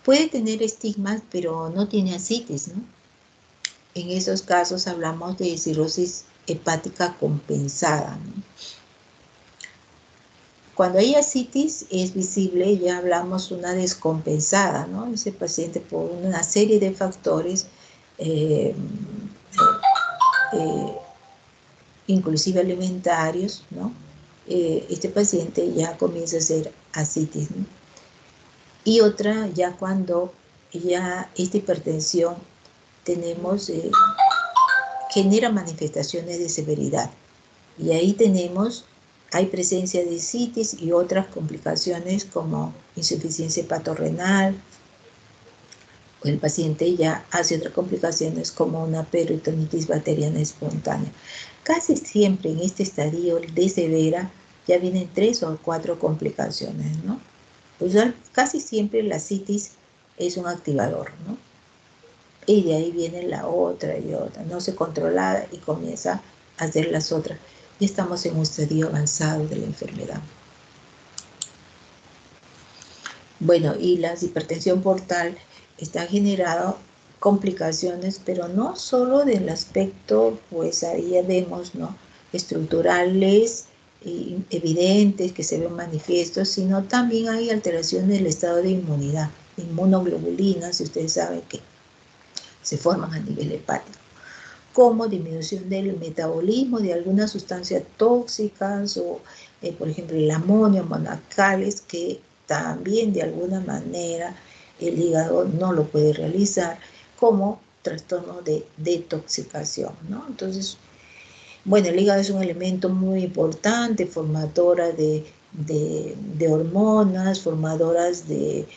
Puede tener estigmas, pero no tiene ascitis, ¿no? En esos casos hablamos de cirrosis hepática compensada, ¿no? Cuando hay ascitis es visible, ya hablamos una descompensada, ¿no? Ese paciente, por una serie de factores, inclusive alimentarios, ¿no? Este paciente ya comienza a hacer ascitis, ¿no? Y otra, ya cuando ya esta hipertensión tenemos, genera manifestaciones de severidad. Y ahí tenemos Hay presencia de citis y otras complicaciones como insuficiencia hepatorenal, o el paciente ya hace otras complicaciones como una peritonitis bacteriana espontánea. Casi siempre en este estadio de severa ya vienen 3 o 4 complicaciones, ¿no? Pues casi siempre la citis es un activador, ¿no? Y de ahí viene la otra y otra, no se controla y comienza a hacer las otras. Y estamos en un estadio avanzado de la enfermedad. Bueno, y la hipertensión portal está generando complicaciones, pero no solo del aspecto, pues ahí ya vemos, ¿no? Estructurales, evidentes, que se ven manifiestos, sino también hay alteraciones del estado de inmunidad, inmunoglobulinas, si ustedes saben que se forman a nivel hepático, como disminución del metabolismo de algunas sustancias tóxicas o, por ejemplo, el amonio, monacales, que también de alguna manera el hígado no lo puede realizar, como trastorno de detoxicación, ¿no? Entonces, bueno, el hígado es un elemento muy importante, formadora de hormonas, formadoras de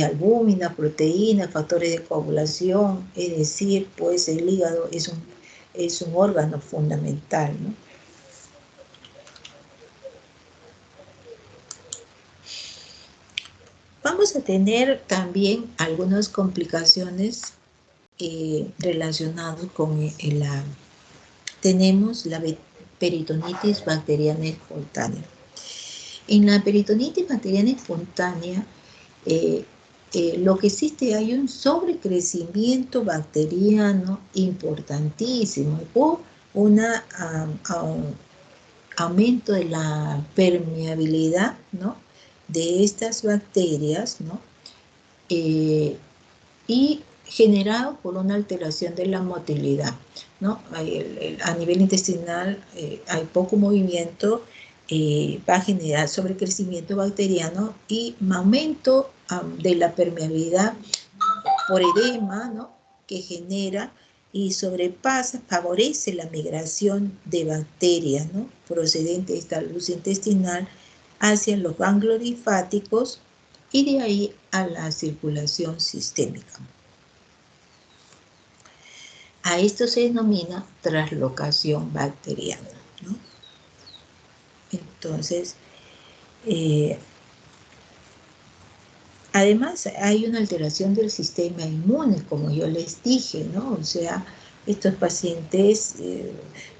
albúmina, proteína, factores de coagulación, es decir, pues el hígado es un órgano fundamental, ¿no? Vamos a tener también algunas complicaciones relacionadas con tenemos la peritonitis bacteriana espontánea. En la peritonitis bacteriana espontánea, lo que existe, hay un sobrecrecimiento bacteriano importantísimo por un aumento de la permeabilidad, ¿no?, de estas bacterias, ¿no?, y generado por una alteración de la motilidad, ¿no? A nivel intestinal hay poco movimiento, va a generar sobrecrecimiento bacteriano y aumento de la permeabilidad por edema, ¿no?, que genera y sobrepasa, favorece la migración de bacterias, ¿no?, procedente de esta luz intestinal hacia los ganglios linfáticos y de ahí a la circulación sistémica. A esto se denomina traslocación bacteriana, ¿no? Entonces, además hay una alteración del sistema inmune, como yo les dije, ¿no? O sea, estos pacientes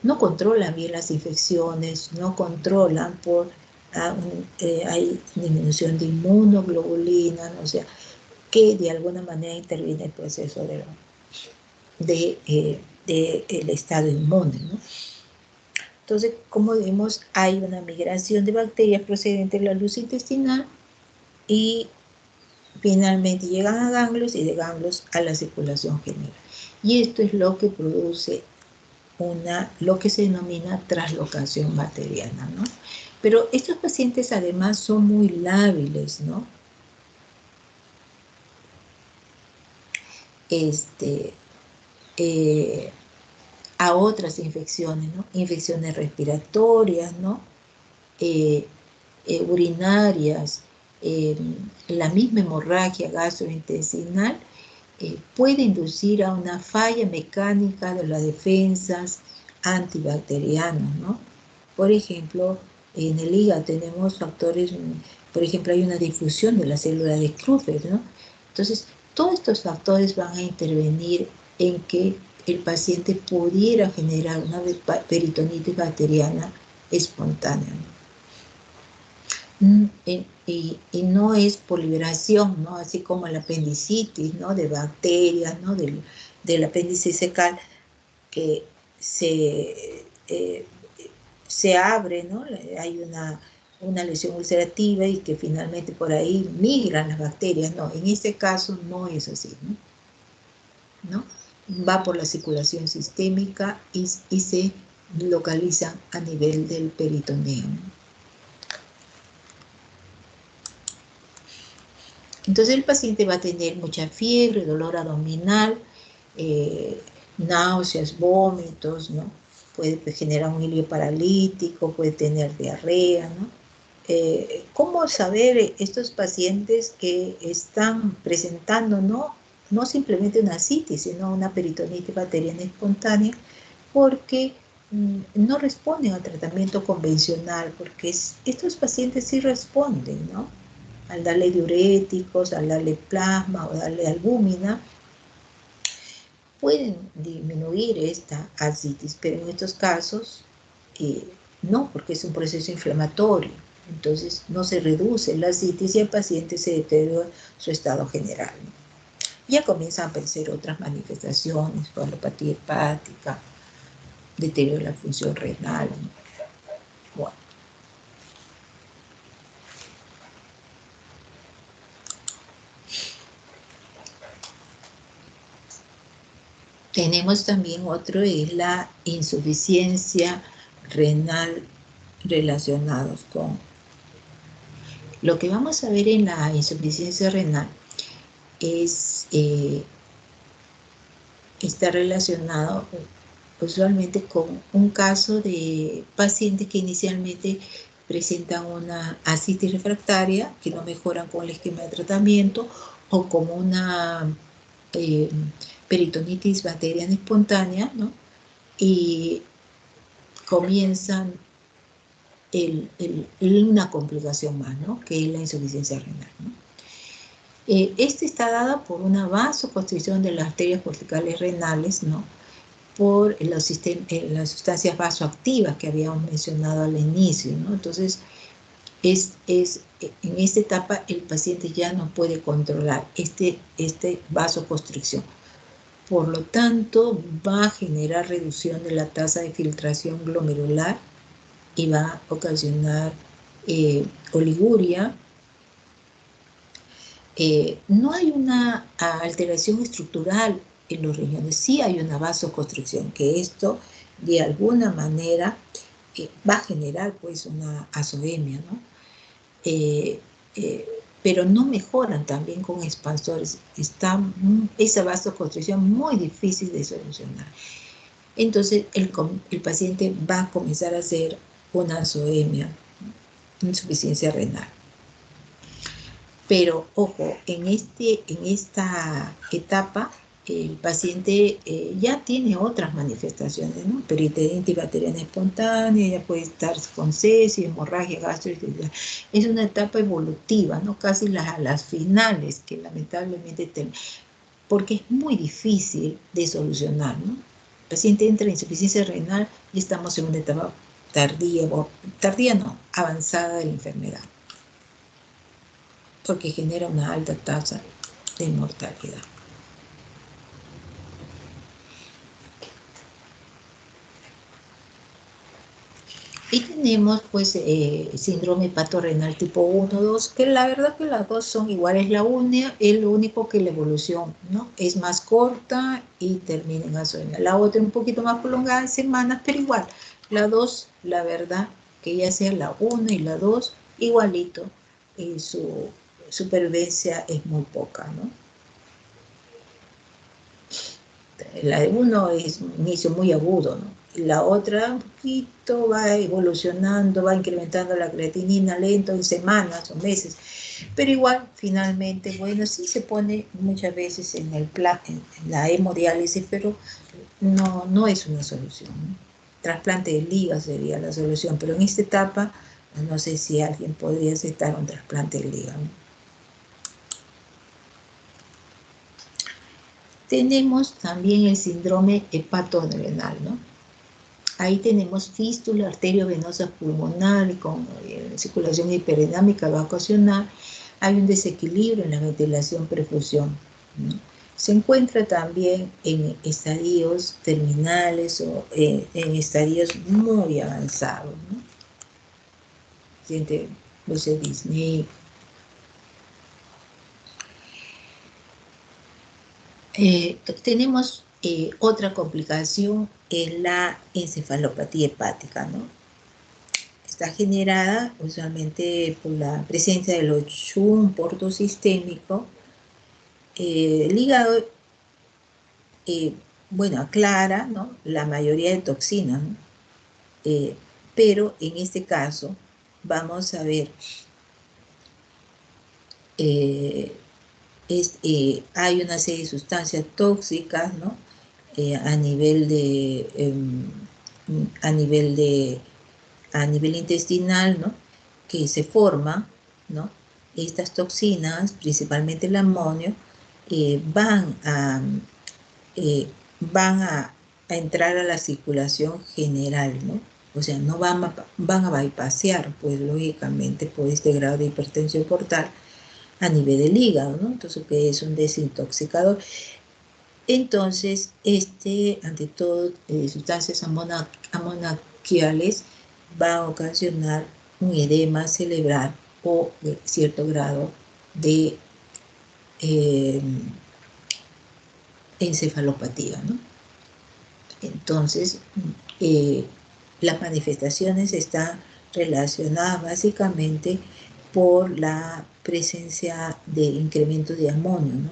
no controlan bien las infecciones, no controlan hay disminución de inmunoglobulina, ¿no? O sea, que de alguna manera interviene el proceso del estado inmune, ¿no? Entonces, como vemos, hay una migración de bacterias procedentes de la luz intestinal y finalmente llegan a ganglios y de ganglios a la circulación general. Y esto es lo que produce lo que se denomina traslocación bacteriana, ¿no? Pero estos pacientes además son muy lábiles, ¿no? A otras infecciones, ¿no? Infecciones respiratorias, ¿no? Urinarias, la misma hemorragia gastrointestinal puede inducir a una falla mecánica de las defensas antibacterianas, ¿no? Por ejemplo, en el hígado tenemos factores, por ejemplo, hay una difusión de la célula de Creutzfeldt, ¿no? Entonces, todos estos factores van a intervenir en que el paciente pudiera generar una peritonitis bacteriana espontánea, ¿no? Y no es por liberación, ¿no?, así como la apendicitis, ¿no?, de bacterias, ¿no?, del apéndice secal, que se abre, ¿no?, hay una lesión ulcerativa y que finalmente por ahí migran las bacterias. No, en este caso no es así, ¿no? Va por la circulación sistémica y se localiza a nivel del peritoneo. Entonces el paciente va a tener mucha fiebre, dolor abdominal, náuseas, vómitos, ¿no? puede generar un hilio paralítico, puede tener diarrea, ¿no? ¿Cómo saber estos pacientes que están presentando no simplemente una citis, sino una peritonitis bacteriana espontánea? Porque no responden al tratamiento convencional, porque estos pacientes sí responden, ¿no? Al darle diuréticos, al darle plasma o darle albúmina, pueden disminuir esta ascitis, pero en estos casos no, porque es un proceso inflamatorio. Entonces no se reduce la ascitis y el paciente se deteriora su estado general, ¿no? Ya comienzan a aparecer otras manifestaciones, coagulopatía hepática, deterioro de la función renal, ¿no? Bueno. Tenemos también otro, es la insuficiencia renal relacionados con... Lo que vamos a ver en la insuficiencia renal es, está relacionado usualmente con un caso de pacientes que inicialmente presentan una ascitis refractaria, que no mejoran con el esquema de tratamiento, o como una peritonitis bacteriana espontánea, ¿no? Y comienzan una complicación más, ¿no? Que es la insuficiencia renal, ¿no? Este está dada por una vasoconstricción de las arterias corticales renales, ¿no? Por las sustancias vasoactivas que habíamos mencionado al inicio, ¿no? Entonces, en esta etapa el paciente ya no puede controlar este vasoconstricción. Por lo tanto, va a generar reducción de la tasa de filtración glomerular y va a ocasionar oliguria. No hay una alteración estructural en los riñones, sí hay una vasoconstricción, que esto de alguna manera va a generar pues una azoemia, ¿no? Pero no mejoran también con expansores. Está esa vasoconstricción muy difícil de solucionar. Entonces el paciente va a comenzar a hacer una azoemia, insuficiencia renal. Pero, ojo, en esta etapa el paciente ya tiene otras manifestaciones, ¿no? Peritonitis bacteriana espontánea, ya puede estar con cesis, hemorragia gastrointestinal. Es una etapa evolutiva, ¿no? Casi las finales, que lamentablemente porque es muy difícil de solucionar, ¿no? El paciente entra en insuficiencia renal y estamos en una etapa avanzada de la enfermedad, porque genera una alta tasa de mortalidad. Y tenemos pues síndrome hepatorrenal tipo 1, 2, que la verdad que las dos son iguales, es lo único que la evolución, ¿no? Es más corta y termina en azoemia. La otra un poquito más prolongada en semanas, pero igual, la 2, la verdad, que ya sea la 1 y la 2, igualito, su supervivencia es muy poca, ¿no? La de uno es un inicio muy agudo, ¿no? La otra un poquito va evolucionando, va incrementando la creatinina lento en semanas o meses, pero igual finalmente, bueno, sí se pone muchas veces en la hemodiálisis, pero no es una solución, ¿no? Trasplante de hígado sería la solución, pero en esta etapa no sé si alguien podría aceptar un trasplante de hígado, ¿no? Tenemos también el síndrome hepatorenal, ¿no? Ahí tenemos fístula arteriovenosa pulmonar con circulación hiperdinámica va a ocasionar. Hay un desequilibrio en la ventilación-perfusión, ¿no? Se encuentra también en estadios terminales o en estadios muy avanzados, ¿no? Paciente Disney. Tenemos otra complicación en la encefalopatía hepática, ¿no? Está generada usualmente por la presencia del un portosistémico. El hígado bueno, aclara, ¿no?, la mayoría de toxinas, ¿no? Pero en este caso vamos a ver, hay una serie de sustancias tóxicas, ¿no?, a nivel intestinal, ¿no?, que se forman, ¿no? Estas toxinas, principalmente el amonio, van eh, a entrar a la circulación general, ¿no? O sea, no van a bypassear, pues lógicamente, por este grado de hipertensión portal a nivel del hígado, ¿no? Entonces, que es un desintoxicador. Entonces, ante todo, sustancias amonaquiales va a ocasionar un edema cerebral o cierto grado de encefalopatía, ¿no? Entonces, las manifestaciones están relacionadas básicamente por la presencia de incremento de amonio, ¿no?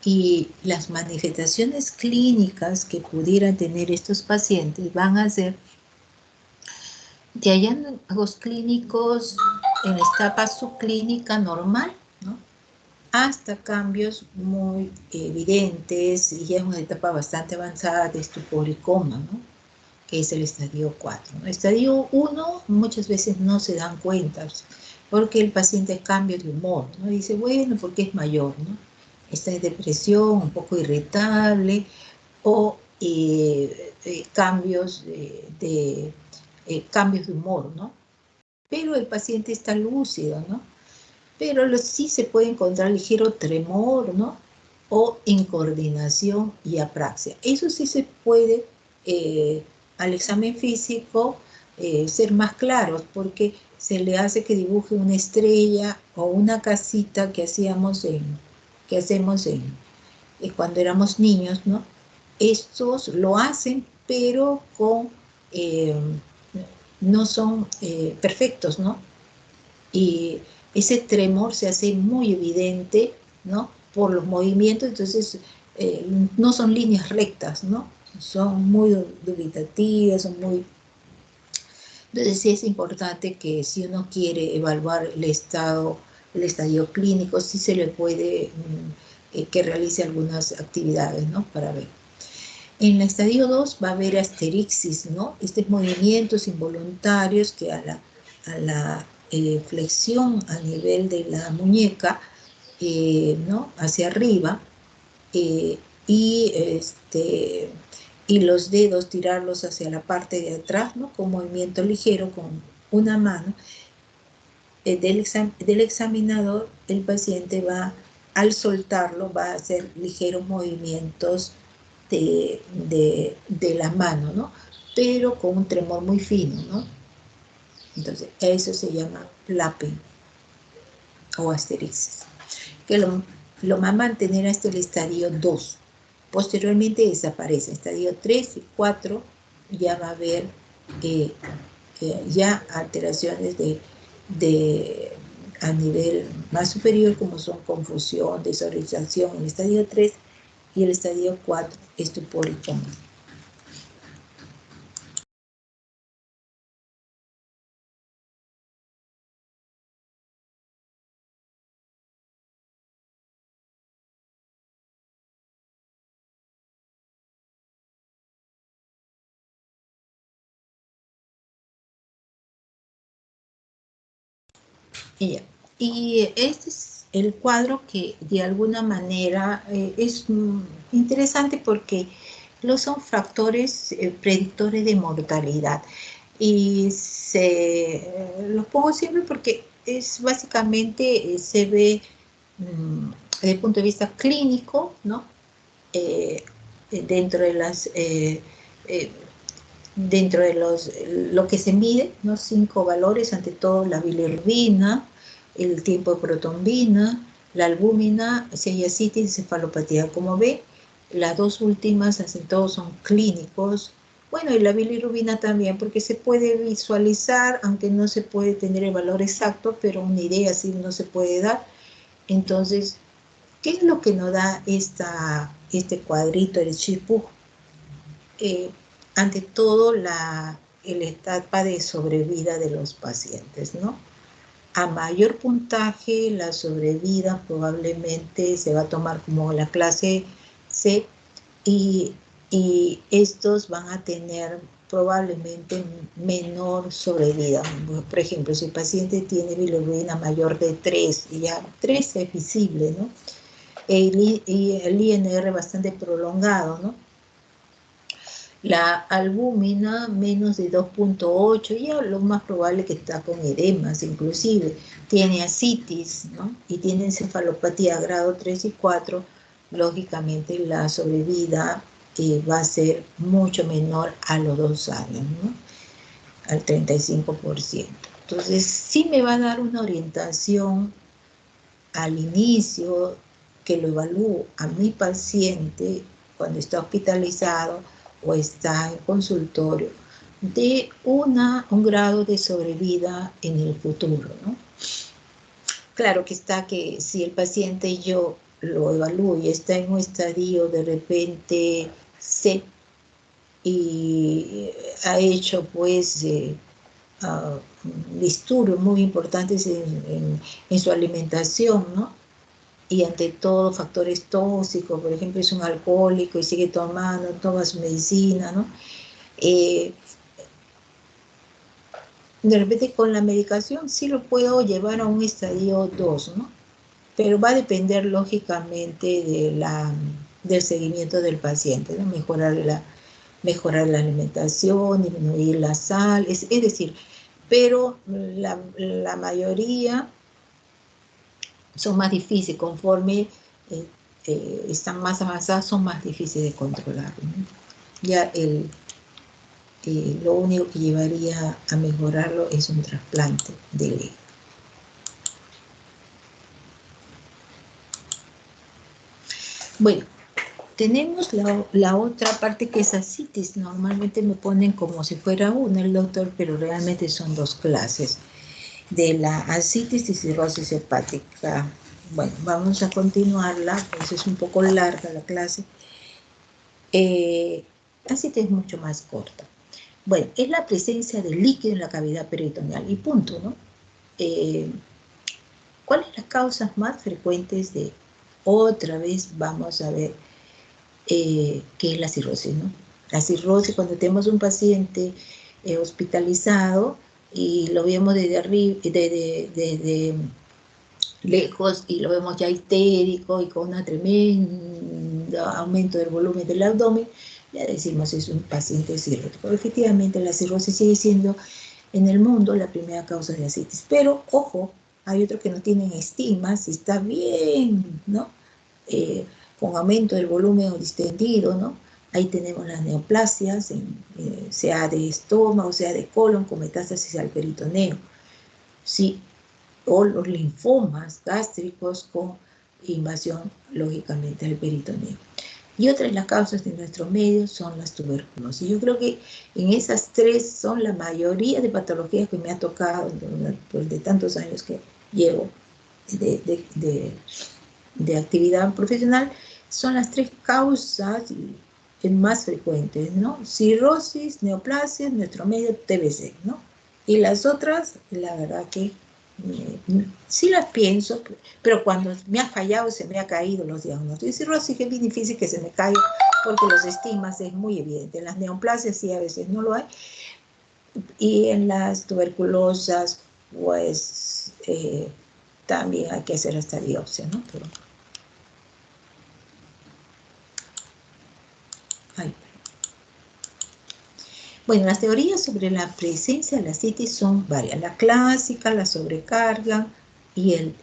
Y las manifestaciones clínicas que pudieran tener estos pacientes van a ser de hallazgos clínicos en la etapa subclínica normal, ¿no?, hasta cambios muy evidentes y ya en una etapa bastante avanzada de estupor y coma, ¿no?, que es el estadio 4. ¿no? Estadio 1 muchas veces no se dan cuenta, porque el paciente cambia de humor, ¿no? Dice, bueno, porque es mayor, ¿no? Está en depresión, un poco irritable, o cambios cambios de humor, ¿no? Pero el paciente está lúcido, ¿no? Pero sí se puede encontrar ligero tremor, ¿no?, o incoordinación y apraxia. Eso sí se puede, al examen físico, ser más claros, porque se le hace que dibuje una estrella o una casita que hacemos cuando éramos niños, ¿no? Estos lo hacen, pero no son perfectos, ¿no? Y ese tremor se hace muy evidente, ¿no?, por los movimientos, entonces no son líneas rectas, ¿no? Son muy dubitativas, son muy... Entonces sí es importante que si uno quiere evaluar el estadio clínico, sí se le puede que realice algunas actividades, ¿no?, para ver. En el estadio 2 va a haber asterixis, ¿no?, estos movimientos involuntarios que a la flexión a nivel de la muñeca, ¿no?, hacia arriba, y los dedos tirarlos hacia la parte de atrás, ¿no?, con movimiento ligero con una mano. Del examinador, el paciente al soltarlo, va a hacer ligeros movimientos de la mano, ¿no?, pero con un tremor muy fino, ¿no? Entonces, eso se llama flapping o asterixis, que lo va a mantener hasta el estadio 2. Posteriormente desaparece. Estadio 3 y 4 ya va a haber ya alteraciones a nivel más superior, como son confusión, desorientación en el estadio 3, y el estadio 4, estupor y coma. Y este es el cuadro que de alguna manera es interesante porque son factores predictores de mortalidad. Y los pongo siempre porque es básicamente, se ve desde el punto de vista clínico, ¿no? Dentro de lo que se mide, ¿no? 5 valores, ante todo la bilirrubina, el tiempo de protombina, la albúmina, si hay ascitis y cefalopatía. Como ve, las dos últimas, ante todo, son clínicos. Bueno, y la bilirrubina también, porque se puede visualizar, aunque no se puede tener el valor exacto, pero una idea sí no se puede dar. Entonces, ¿Qué es lo que nos da este cuadrito, el chipú? Ante todo, la etapa de sobrevida de los pacientes, ¿no? A mayor puntaje, la sobrevida probablemente se va a tomar como la clase C y estos van a tener probablemente menor sobrevida. Por ejemplo, si el paciente tiene bilirrubina mayor de 3, y ya 3 es visible, ¿no? Y el INR bastante prolongado, ¿no? La albúmina menos de 2.8, ya lo más probable que está con edemas, inclusive tiene ascitis, ¿no? Y tiene encefalopatía grado 3 y 4, lógicamente la sobrevida va a ser mucho menor a los 2 años, ¿no? Al 35%. Entonces, sí me va a dar una orientación al inicio que lo evalúo a mi paciente cuando está hospitalizado o está en consultorio, de un grado de sobrevida en el futuro, ¿no? Claro que está que si el paciente yo lo evalúo y está en un estadio de repente C y ha hecho pues disturbios muy importantes en su alimentación, ¿no? Y ante todo factores tóxicos, por ejemplo, es un alcohólico y sigue tomando, toma su medicina, ¿no? De repente con la medicación sí lo puedo llevar a un estadio 2, ¿no? Pero va a depender lógicamente del seguimiento del paciente, ¿no? Mejorar la alimentación, disminuir la sal, es decir, pero la mayoría son más difíciles, conforme están más avanzadas, son más difíciles de controlar, ¿no? Ya lo único que llevaría a mejorarlo es un trasplante de hígado. Bueno, tenemos la otra parte que es ascitis. Normalmente me ponen como si fuera una el doctor, pero realmente son 2 clases de la ascitis y cirrosis hepática. Bueno, vamos a continuarla, pues es un poco larga la clase. Ascitis es mucho más corta. Bueno, es la presencia de líquido en la cavidad peritoneal y punto, ¿no? ¿Cuáles son las causas más frecuentes de, otra vez vamos a ver, qué es la cirrosis, ¿no? La cirrosis, cuando tenemos un paciente hospitalizado y lo vemos desde arriba, desde lejos, y lo vemos ya histérico y con un tremendo aumento del volumen del abdomen, ya decimos es un paciente cirrótico. Efectivamente, la cirrosis sigue siendo en el mundo la primera causa de ascitis, pero ojo, hay otros que no tienen estigma, si está bien, ¿no? Con aumento del volumen o distendido, ¿no? Ahí tenemos las neoplasias, sea de estómago, sea de colon, con metástasis al peritoneo. Sí, o los linfomas gástricos con invasión, lógicamente, al peritoneo. Y otra de las causas de nuestro medio son las tuberculosis. Yo creo que en esas 3 son la mayoría de patologías que me ha tocado de tantos años que llevo de actividad profesional, son las 3 causas más frecuentes, ¿no? Cirrosis, neoplasias, nuestro medio, TBC, ¿no? Y las otras, la verdad que sí las pienso, pero cuando me ha fallado, se me ha caído los diagnósticos. Y cirrosis es bien difícil que se me caiga porque los estigmas es muy evidente. En las neoplasias sí a veces no lo hay. Y en las tuberculosas, pues también hay que hacer esta biopsia, ¿no? Pero, bueno, las teorías sobre la presencia de la ascitis son varias. La clásica, la sobrecarga y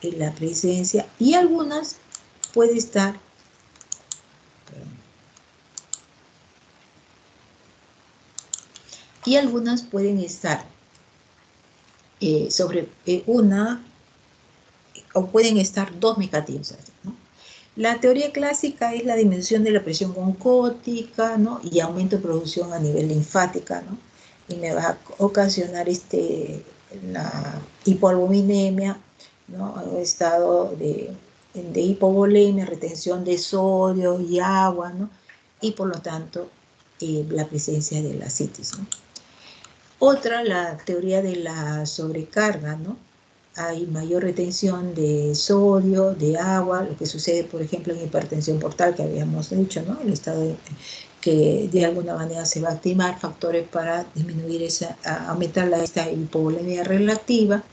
la presencia. Y algunas puede estar, y algunas pueden estar sobre una, o pueden estar 2 mecatismos, ¿no? La teoría clásica es la disminución de la presión oncótica, ¿no? Y aumento de producción a nivel linfática, ¿no? Y me va a ocasionar la hipoalbuminemia, ¿no? Un estado de de hipovolemia, retención de sodio y agua, ¿no? Y por lo tanto, la presencia de la ascitis, ¿no? Otra, la teoría de la sobrecarga, ¿no? Hay mayor retención de sodio, de agua, lo que sucede, por ejemplo, en hipertensión portal, que habíamos dicho, ¿no? El estado que de alguna manera se va a activar factores para disminuir aumentar esta hipovolemia relativa,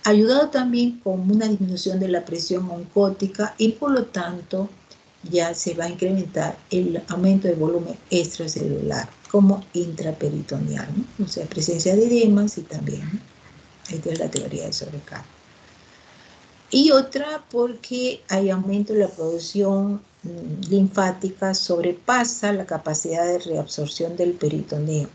ayudado también con una disminución de la presión oncótica y por lo tanto ya se va a incrementar el aumento de volumen extracelular como intraperitoneal, ¿no? O sea, presencia de edemas y también, ¿no? Esta es la teoría de sobrecarga. Y otra porque hay aumento de la producción linfática, sobrepasa la capacidad de reabsorción del peritoneo.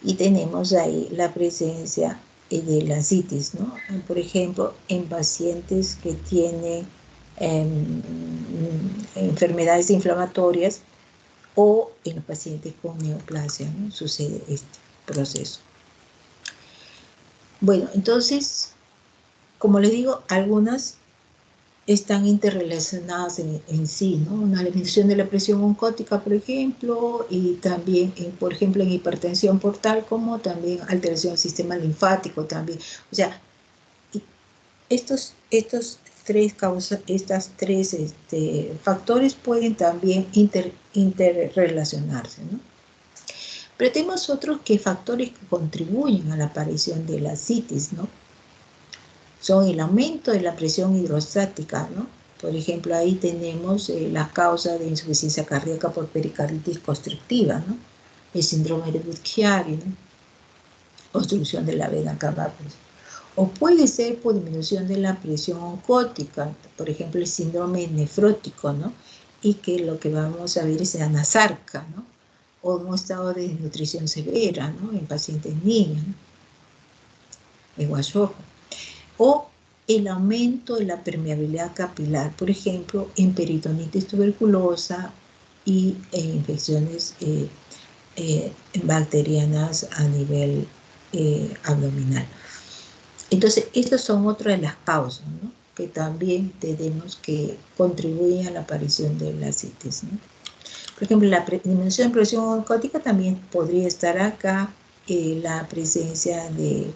Y tenemos ahí la presencia de la ascitis, ¿no? Por ejemplo, en pacientes que tienen enfermedades inflamatorias o en los pacientes con neoplasia, ¿no? Sucede este proceso. Bueno, entonces, como les digo, algunas están interrelacionadas en sí, ¿no? Una disminución de la presión oncótica, por ejemplo, y también, por ejemplo, en hipertensión portal, como también alteración del sistema linfático también. O sea, estos tres causas, estas tres factores pueden también interrelacionarse, ¿no? Pero tenemos otros factores que contribuyen a la aparición de la ascitis, ¿no? Son el aumento de la presión hidrostática, ¿no? Por ejemplo, ahí tenemos las causas de insuficiencia cardíaca por pericarditis constrictiva, ¿no? El síndrome de Budd-Chiari, ¿no? Obstrucción de la vena cava. O puede ser por disminución de la presión oncótica, por ejemplo, el síndrome nefrótico, ¿no? Y que lo que vamos a ver es la anasarca, ¿no? O un estado de desnutrición severa, ¿no? En pacientes niños, ¿no? El guayojo. O el aumento de la permeabilidad capilar, por ejemplo, en peritonitis tuberculosa y en infecciones bacterianas a nivel abdominal. Entonces, estas son otras de las causas, ¿no? Que también tenemos que contribuir a la aparición de la ascitis, ¿no? Por ejemplo, la disminución de presión oncótica también podría estar acá, la presencia de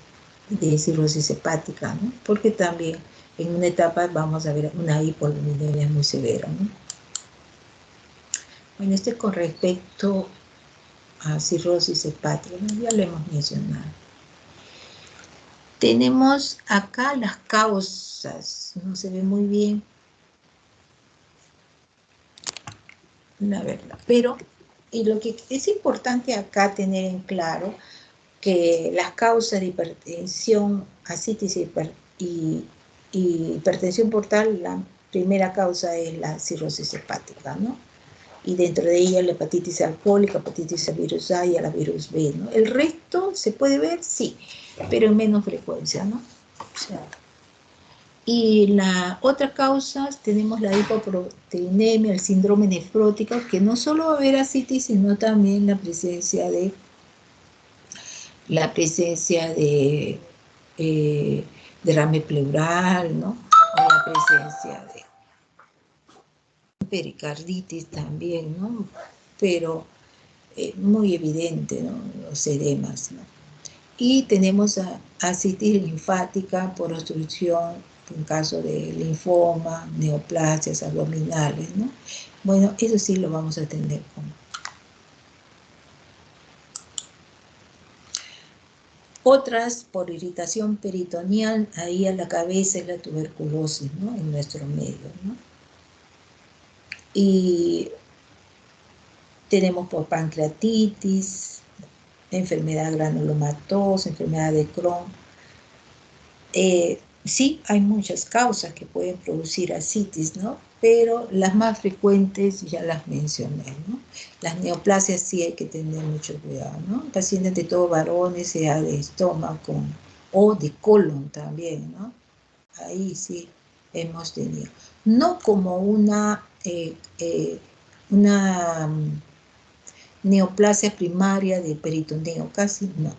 cirrosis hepática, ¿no? Porque también en una etapa vamos a ver una hipolipidemia muy severa, ¿no? Bueno, con respecto a cirrosis hepática, ¿no? Ya lo hemos mencionado. Tenemos acá las causas, no se ve muy bien, la verdad, pero y lo que es importante acá tener en claro que las causas de hipertensión, ascitis y hipertensión portal, la primera causa es la cirrosis hepática, ¿no? Y dentro de ella la hepatitis alcohólica, hepatitis a virus A y a la virus B, ¿no? El resto se puede ver, sí, pero en menos frecuencia, ¿no? O sea, y la otra causa, tenemos la hipoproteinemia, el síndrome nefrótico, que no solo va a haber ascitis, sino también la presencia de derrame pleural, ¿no? O la presencia de pericarditis también, ¿no? Pero muy evidente, ¿no? Los edemas, ¿no? Y tenemos ascitis linfática por obstrucción, en caso de linfoma, neoplasias abdominales, ¿no? Bueno, eso sí lo vamos a atender como. Otras por irritación peritoneal, ahí a la cabeza es la tuberculosis, ¿no? En nuestro medio, ¿no? Y tenemos por pancreatitis, enfermedad granulomatosa, enfermedad de Crohn. Sí, hay muchas causas que pueden producir ascitis, ¿no? Pero las más frecuentes ya las mencioné, ¿no? Las neoplasias sí hay que tener mucho cuidado, ¿no? Pacientes de todo varones, sea de estómago o de colon también, ¿no? Ahí sí hemos tenido. No como una neoplasia primaria de peritoneo, casi no.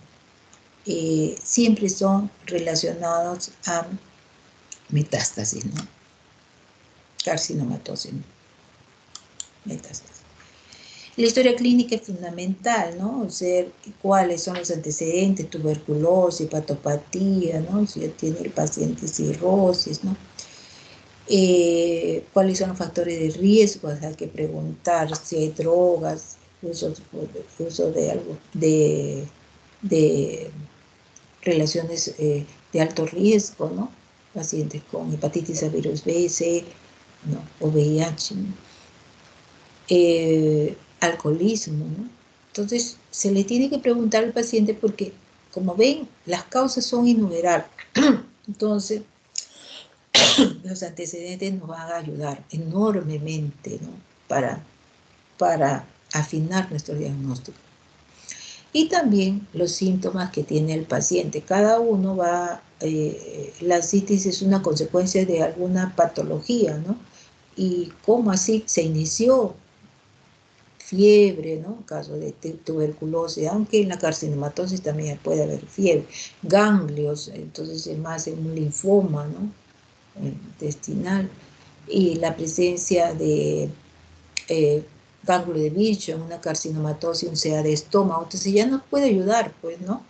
Siempre son relacionados a metástasis, ¿no? carcinomatosis, ¿no? Metástasis. La historia clínica es fundamental, ¿no? O sea, cuáles son los antecedentes, tuberculosis, hepatopatía, ¿no? Si ya tiene el paciente cirrosis, ¿no? Cuáles son los factores de riesgo, hay que preguntar si hay drogas, uso de algo, de relaciones de alto riesgo, ¿no? Pacientes con hepatitis A virus B, C, ¿no? O VIH, ¿no? Alcoholismo, ¿no? Entonces, se le tiene que preguntar al paciente porque, como ven, las causas son innumerables. Entonces, los antecedentes nos van a ayudar enormemente, ¿no? para afinar nuestro diagnóstico. Y también los síntomas que tiene el paciente. Cada uno va, la ascitis es una consecuencia de alguna patología, ¿no? Y cómo así se inició, fiebre, ¿no? En caso de tuberculosis, aunque en la carcinomatosis también puede haber fiebre, ganglios, entonces es más en un linfoma, ¿no? Intestinal, y la presencia de ganglio de bicho en una carcinomatosis, un CA de estómago, entonces ya nos puede ayudar, pues, ¿no?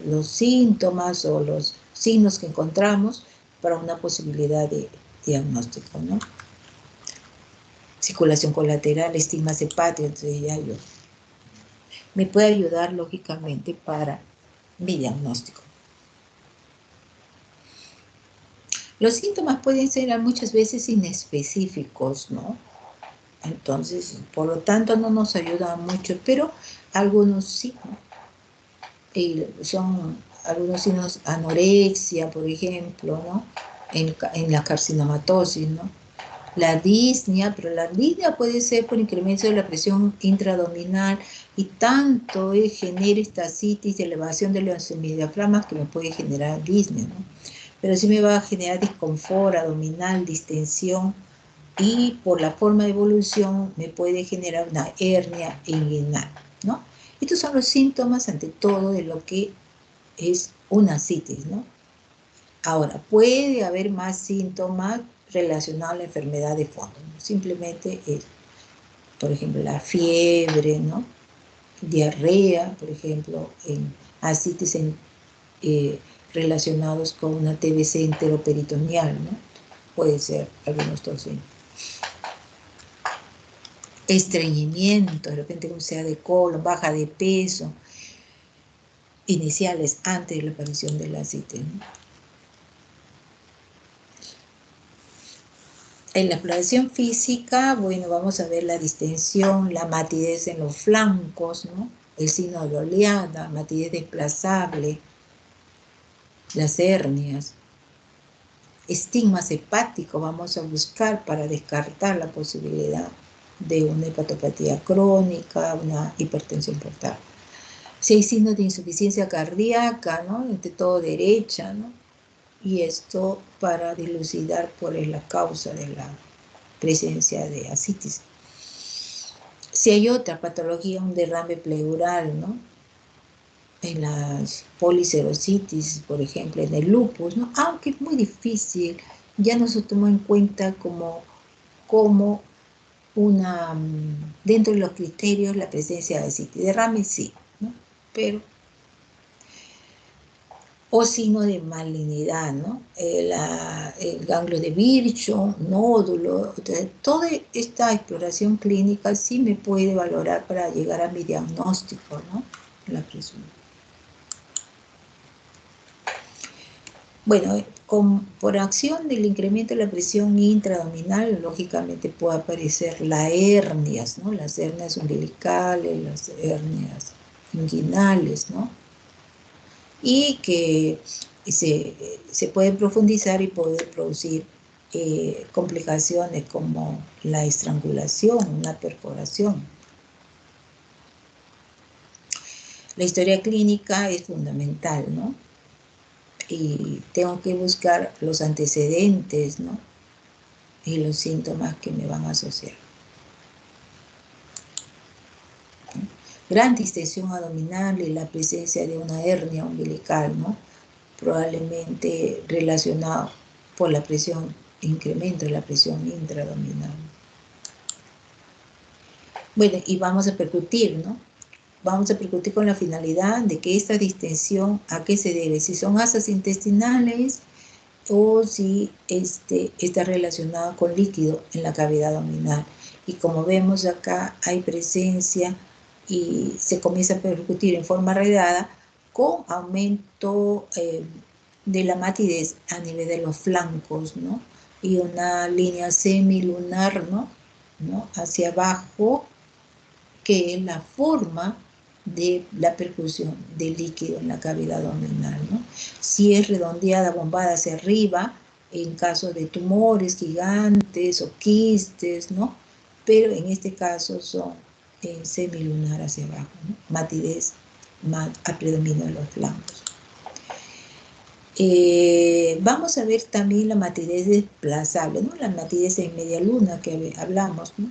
Los síntomas o los signos que encontramos para una posibilidad de diagnóstico, ¿no? Circulación colateral, estigmas hepáticos, entonces ya yo me puede ayudar lógicamente para mi diagnóstico. Los síntomas pueden ser muchas veces inespecíficos, ¿no? Entonces, por lo tanto, no nos ayudan mucho, pero algunos sí, ¿no? Y son algunos signos, anorexia, por ejemplo, ¿no? En la carcinomatosis, ¿no? La disnea, pero la disnea puede ser por incremento de la presión intraabdominal y tanto genera esta ascitis y elevación de los semidiafragmas que me puede generar disnea, ¿no? Pero sí me va a generar disconfort abdominal, distensión y por la forma de evolución me puede generar una hernia inguinal, ¿no? Estos son los síntomas ante todo de lo que es una ascitis, ¿no? Ahora, puede haber más síntomas relacionados a la enfermedad de fondo, ¿no? Simplemente es, por ejemplo, la fiebre, ¿no? Diarrea, por ejemplo, en ascitis relacionados con una TBC enteroperitoneal, ¿no? Puede ser algunos síntomas. Estreñimiento, de repente un sea de colon, baja de peso, iniciales antes de la aparición de la ascitis, ¿no? En la exploración física, bueno, vamos a ver la distensión, la matidez en los flancos, ¿no? El signo de oleada, matidez desplazable, las hernias. Estigmas hepáticos vamos a buscar para descartar la posibilidad de una hepatopatía crónica, una hipertensión portal. Si hay signos de insuficiencia cardíaca, ¿no? Entre todo derecha, ¿no? Y esto para dilucidar cuál es la causa de la presencia de ascitis. Si hay otra patología, un derrame pleural, ¿no? En las policerositis, por ejemplo, en el lupus, ¿no? Aunque es muy difícil, ya no se tomó en cuenta como una, dentro de los criterios, la presencia de ascitis. Derrame sí, ¿no? Pero o signo de malignidad, ¿no? El ganglio de Virchow, nódulo. Entonces, toda esta exploración clínica sí me puede valorar para llegar a mi diagnóstico, ¿no? La presión. Bueno, por acción del incremento de la presión intraabdominal, lógicamente puede aparecer las hernias, ¿no? Las hernias umbilicales, las hernias inguinales, ¿no? Y que se puede profundizar y poder producir complicaciones como la estrangulación, una perforación. La historia clínica es fundamental, ¿no? Y tengo que buscar los antecedentes, ¿no? Y los síntomas que me van a asociar. Gran distensión abdominal y la presencia de una hernia umbilical, ¿no? probablemente relacionado por la presión, incremento de la presión intraabdominal. Bueno, y vamos a percutir, ¿no? Vamos a percutir con la finalidad de que esta distensión, ¿a qué se debe? Si son asas intestinales o si está relacionado con líquido en la cavidad abdominal. Y como vemos acá, hay presencia y se comienza a percutir en forma redada con aumento de la matidez a nivel de los flancos, ¿no? Y una línea semilunar, ¿no? Hacia abajo, que es la forma de la percusión del líquido en la cavidad abdominal, ¿no? Si es redondeada, bombada hacia arriba, en caso de tumores gigantes o quistes, ¿no? Pero en este caso son semilunar hacia abajo, ¿no? Matidez a predominio de los flancos. Vamos a ver también la matidez desplazable, ¿no? La matidez en media luna que hablamos, ¿no?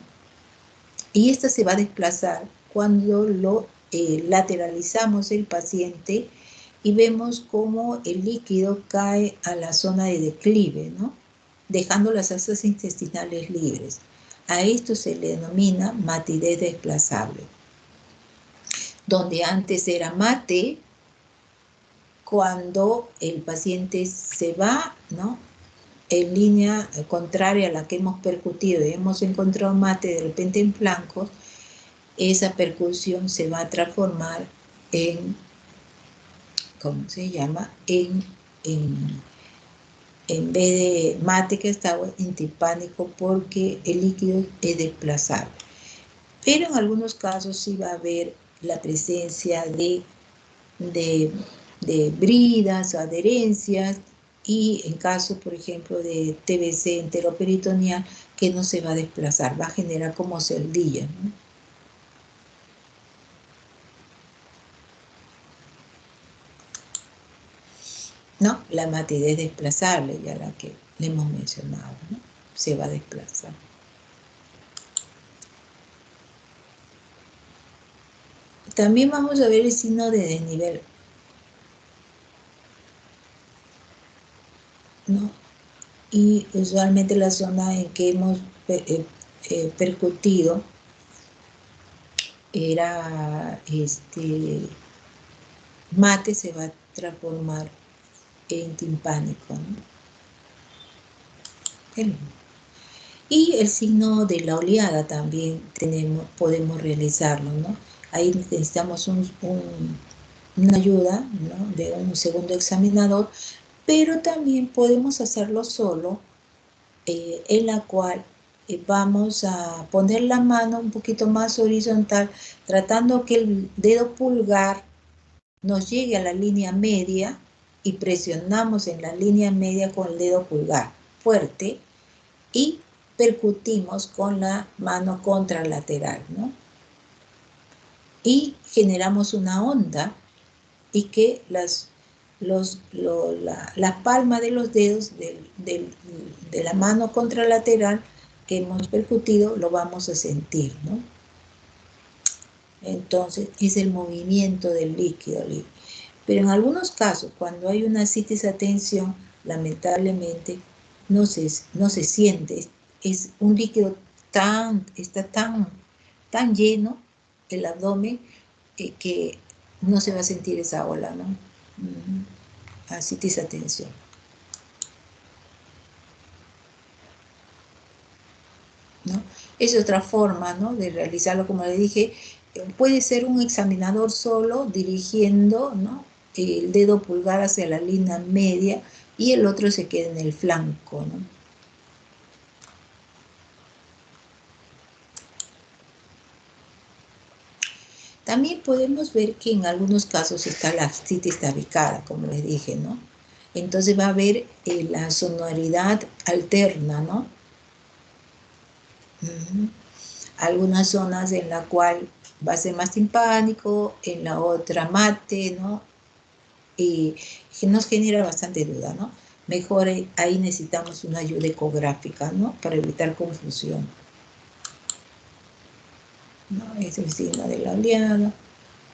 Y esta se va a desplazar cuando lo lateralizamos el paciente y vemos cómo el líquido cae a la zona de declive, ¿no? Dejando las asas intestinales libres. A esto se le denomina matidez desplazable. Donde antes era mate, cuando el paciente se va, ¿no?, en línea contraria a la que hemos percutido y hemos encontrado mate de repente en flancos, esa percusión se va a transformar en, ¿cómo se llama? En vez de mate que estaba en timpánico, porque el líquido es desplazable. Pero en algunos casos sí va a haber la presencia de bridas o adherencias, y en caso, por ejemplo, de TBC enteroperitoneal, que no se va a desplazar, va a generar como celdillas, ¿no? La matidez desplazable, ya la que le hemos mencionado, ¿no? Se va a desplazar. También vamos a ver el signo de desnivel, ¿no? Y usualmente la zona en que hemos percutido era mate, se va a transformar en timpánico, ¿no? Y el signo de la oleada también podemos realizarlo, ¿no? Ahí necesitamos una ayuda, ¿no?, de un segundo examinador, pero también podemos hacerlo solo, en la cual vamos a poner la mano un poquito más horizontal, tratando que el dedo pulgar nos llegue a la línea media y presionamos en la línea media con el dedo pulgar fuerte y percutimos con la mano contralateral, ¿no? Y generamos una onda y que la palma de los dedos de la mano contralateral que hemos percutido lo vamos a sentir, ¿no? Entonces es el movimiento del líquido libre. Pero en algunos casos, cuando hay una ascitis a tensión, lamentablemente no se siente. Es un líquido está tan lleno el abdomen que no se va a sentir esa ola, ¿no? Ascitis a tensión. ¿No? Es otra forma, ¿no?, de realizarlo, como le dije. Puede ser un examinador solo dirigiendo, ¿no?, el dedo pulgar hacia la línea media y el otro se queda en el flanco, ¿no? También podemos ver que en algunos casos está la ascitis tabicada, como les dije, ¿no? Entonces va a haber la sonoridad alterna, ¿no? Algunas zonas en la cual va a ser más timpánico, en la otra mate, ¿no? Y nos genera bastante duda, ¿no? Mejor ahí necesitamos una ayuda ecográfica, ¿no?, para evitar confusión, ¿no? Es el signo de la oleada,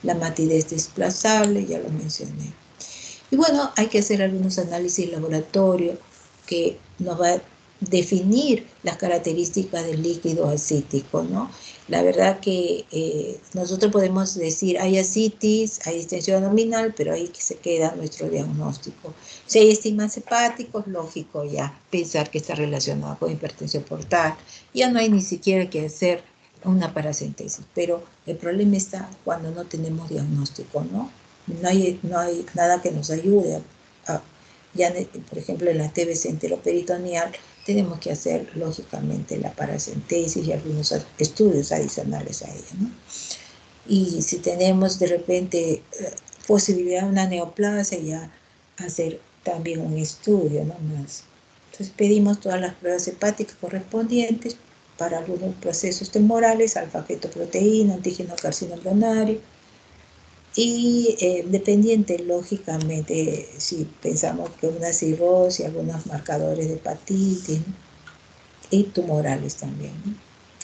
la matidez desplazable, ya lo mencioné. Y bueno, hay que hacer algunos análisis de laboratorio que nos va a definir las características del líquido ascítico, ¿no? La verdad que nosotros podemos decir, hay ascitis, hay distensión abdominal, pero ahí que se queda nuestro diagnóstico. Si hay estigmas hepáticos, lógico ya pensar que está relacionado con hipertensión portal. Ya no hay ni siquiera que hacer una paracentesis, pero el problema está cuando no tenemos diagnóstico, ¿no? No hay nada que nos ayude ya, por ejemplo, en la TBC enteroperitoneal tenemos que hacer, lógicamente, la paracentesis y algunos estudios adicionales a ella, ¿no? Y si tenemos de repente posibilidad de una neoplasia, ya hacer también un estudio, ¿no? Más. Entonces pedimos todas las pruebas hepáticas correspondientes para algunos procesos tumorales, alfa-fetoproteína, antígeno carcinoma embrionario, y dependiente, lógicamente, si pensamos que una cirrosis, algunos marcadores de hepatitis, ¿no? Y tumorales también, ¿no?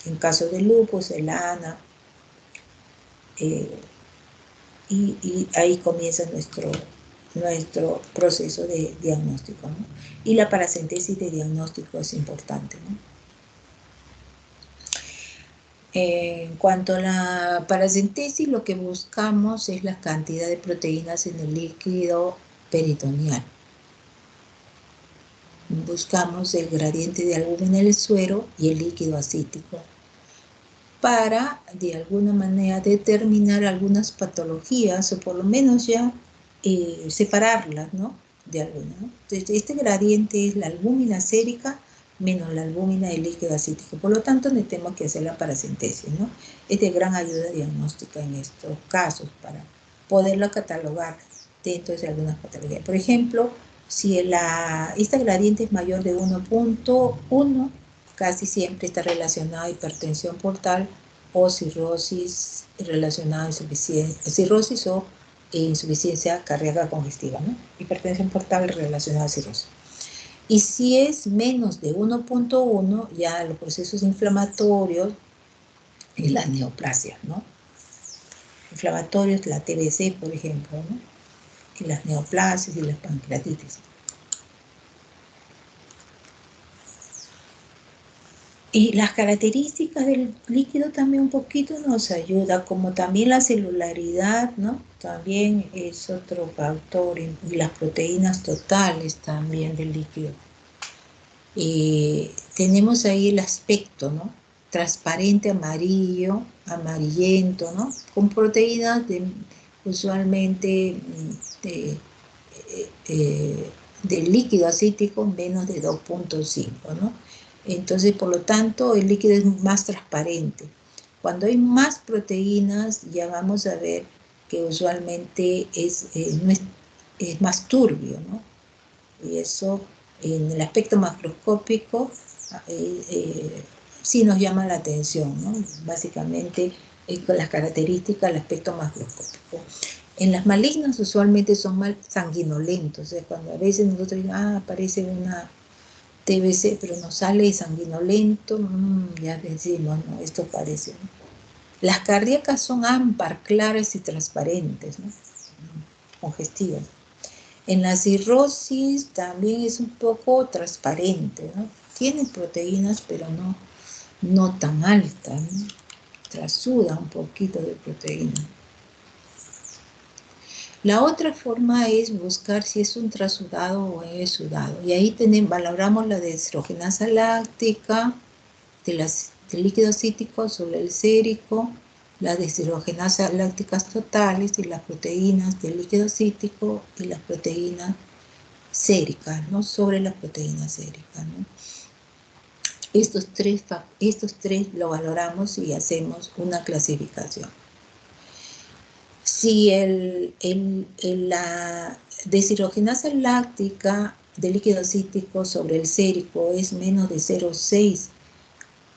En caso de lupus, el ANA, y ahí comienza nuestro proceso de diagnóstico, ¿no? Y la paracentesis de diagnóstico es importante, ¿no? En cuanto a la paracentesis, lo que buscamos es la cantidad de proteínas en el líquido peritoneal. Buscamos el gradiente de albúmina en el suero y el líquido ascítico para, de alguna manera, determinar algunas patologías o por lo menos ya separarlas, ¿no? De alguna, ¿no? Entonces, este gradiente es la albúmina sérica menos la albúmina del líquido ascítico. Por lo tanto, tenemos que hacer la paracentesis, ¿no? Es de gran ayuda diagnóstica en estos casos para poderlo catalogar dentro de algunas patologías. Por ejemplo, si este gradiente es mayor de 1.1, casi siempre está relacionada a hipertensión portal o cirrosis relacionada a insuficiencia, cirrosis o insuficiencia cardíaca congestiva, ¿no? Hipertensión portal relacionada a cirrosis. Y si es menos de 1.1, ya los procesos inflamatorios y las neoplasias, ¿no? Inflamatorios, la TBC, por ejemplo, ¿no? Y las neoplasias y las pancreatitis. Y las características del líquido también un poquito nos ayuda, como también la celularidad, ¿no? También es otro factor, y las proteínas totales también del líquido. Tenemos ahí el aspecto, ¿no? Transparente, amarillo, amarillento, ¿no? Con proteínas usualmente del líquido ascítico menos de 2.5, ¿no? Entonces, por lo tanto, el líquido es más transparente. Cuando hay más proteínas, ya vamos a ver que usualmente es más turbio, ¿no? Y eso, en el aspecto macroscópico, sí nos llama la atención, ¿no? Básicamente, con las características del aspecto macroscópico. En las malignas usualmente son más sanguinolentos, cuando a veces nosotros decimos, aparece una TBC, pero nos sale sanguinolento, ya decimos, no, esto parece, ¿no? Las cardíacas son ámbar, claras y transparentes, ¿no? Congestivas. En la cirrosis también es un poco transparente, ¿no? Tiene proteínas, pero no tan altas, ¿no? Trasuda un poquito de proteína. La otra forma es buscar si es un trasudado o es sudado. Y ahí valoramos la deshidrogenasa láctica, del líquido ascítico sobre el sérico, las deshidrogenasas lácticas totales y las proteínas del líquido ascítico y las proteínas séricas, ¿no? Sobre las proteínas séricas, ¿no? Estos tres lo valoramos y hacemos una clasificación. Si la deshidrogenasa láctica del líquido ascítico sobre el sérico es menos de 0,6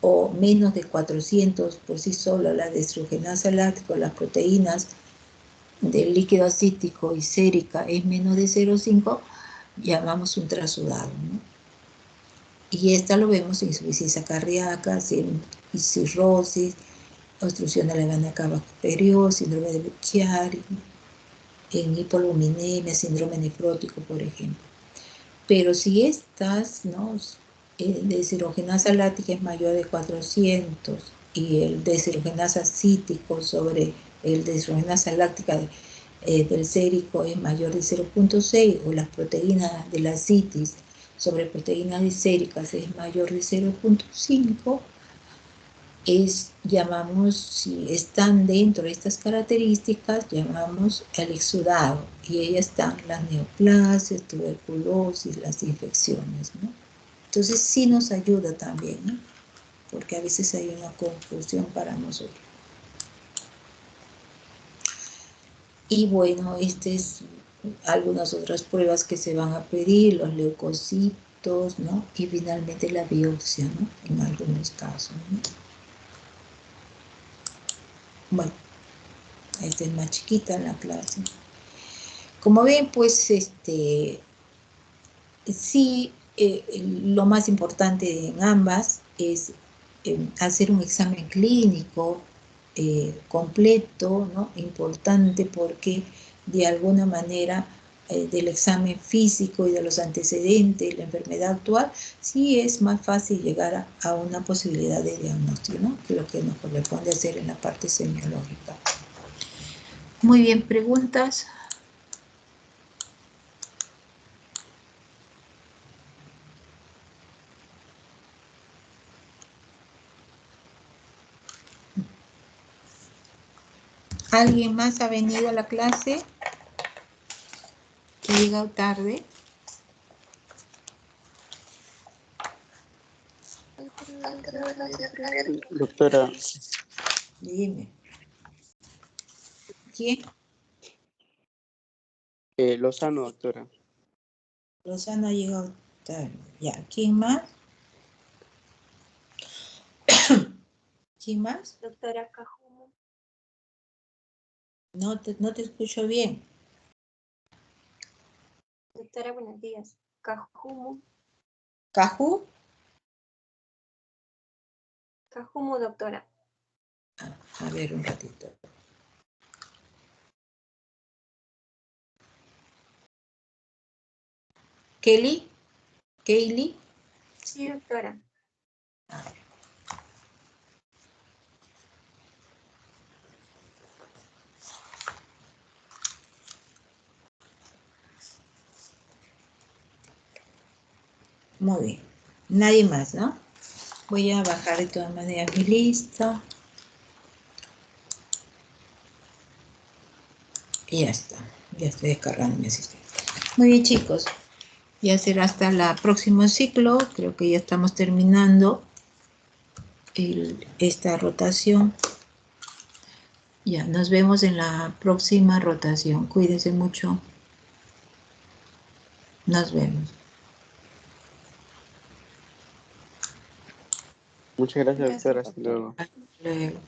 o menos de 400 por sí sola, la deshidrogenasa láctica, las proteínas del líquido ascítico y sérica es menos de 0,5, llamamos un trasudado, ¿no? Y esta lo vemos en insuficiencia cardíaca, cirrosis, obstrucción de la vena cava superior, síndrome de Buchiari, en hipoluminemia, síndrome nefrótico, por ejemplo. Pero si estas, ¿no? Deshidrogenasa láctica es mayor de 400 y el deshidrogenasa cítico sobre el deshidrogenasa láctica del sérico es mayor de 0.6, o las proteínas de la citis sobre proteínas séricas es mayor de 0.5, llamamos, si están dentro de estas características, llamamos el exudado, y ahí están las neoplasias, tuberculosis, las infecciones, ¿no? Entonces sí nos ayuda también, ¿no? Porque a veces hay una confusión para nosotros. Y bueno, es algunas otras pruebas que se van a pedir, los leucocitos, ¿no? Y finalmente la biopsia, ¿no? En algunos casos, ¿no? Bueno, esta es más chiquita la clase. Como ven, pues, sí, lo más importante en ambas es hacer un examen clínico completo, ¿no? Importante, porque de alguna manera del examen físico y de los antecedentes, la enfermedad actual, sí es más fácil llegar a una posibilidad de diagnóstico, ¿no? Que lo que nos corresponde hacer en la parte semiológica. Muy bien, ¿preguntas? ¿Alguien más ha venido a la clase? ¿Que ha llegado tarde? Doctora. Dime. ¿Quién? Lozano, doctora. Lozano ha llegado tarde. Ya, ¿quién más? ¿Quién más? Doctora Cajumo. No te escucho bien. Doctora, buenos días. Cajumo. ¿Cajú? Cajumo, doctora. A ver, un ratito. ¿Kelly? ¿Kaylee? Sí, doctora. Muy bien. Nadie más, ¿no? Voy a bajar de todas maneras mi lista. Y ya está. Ya estoy descargando mi asistente. Muy bien, chicos. Ya será hasta el próximo ciclo. Creo que ya estamos terminando esta rotación. Ya, nos vemos en la próxima rotación. Cuídense mucho. Nos vemos. Muchas gracias, Gracias, doctora. Hasta doctora. luego. Hasta luego.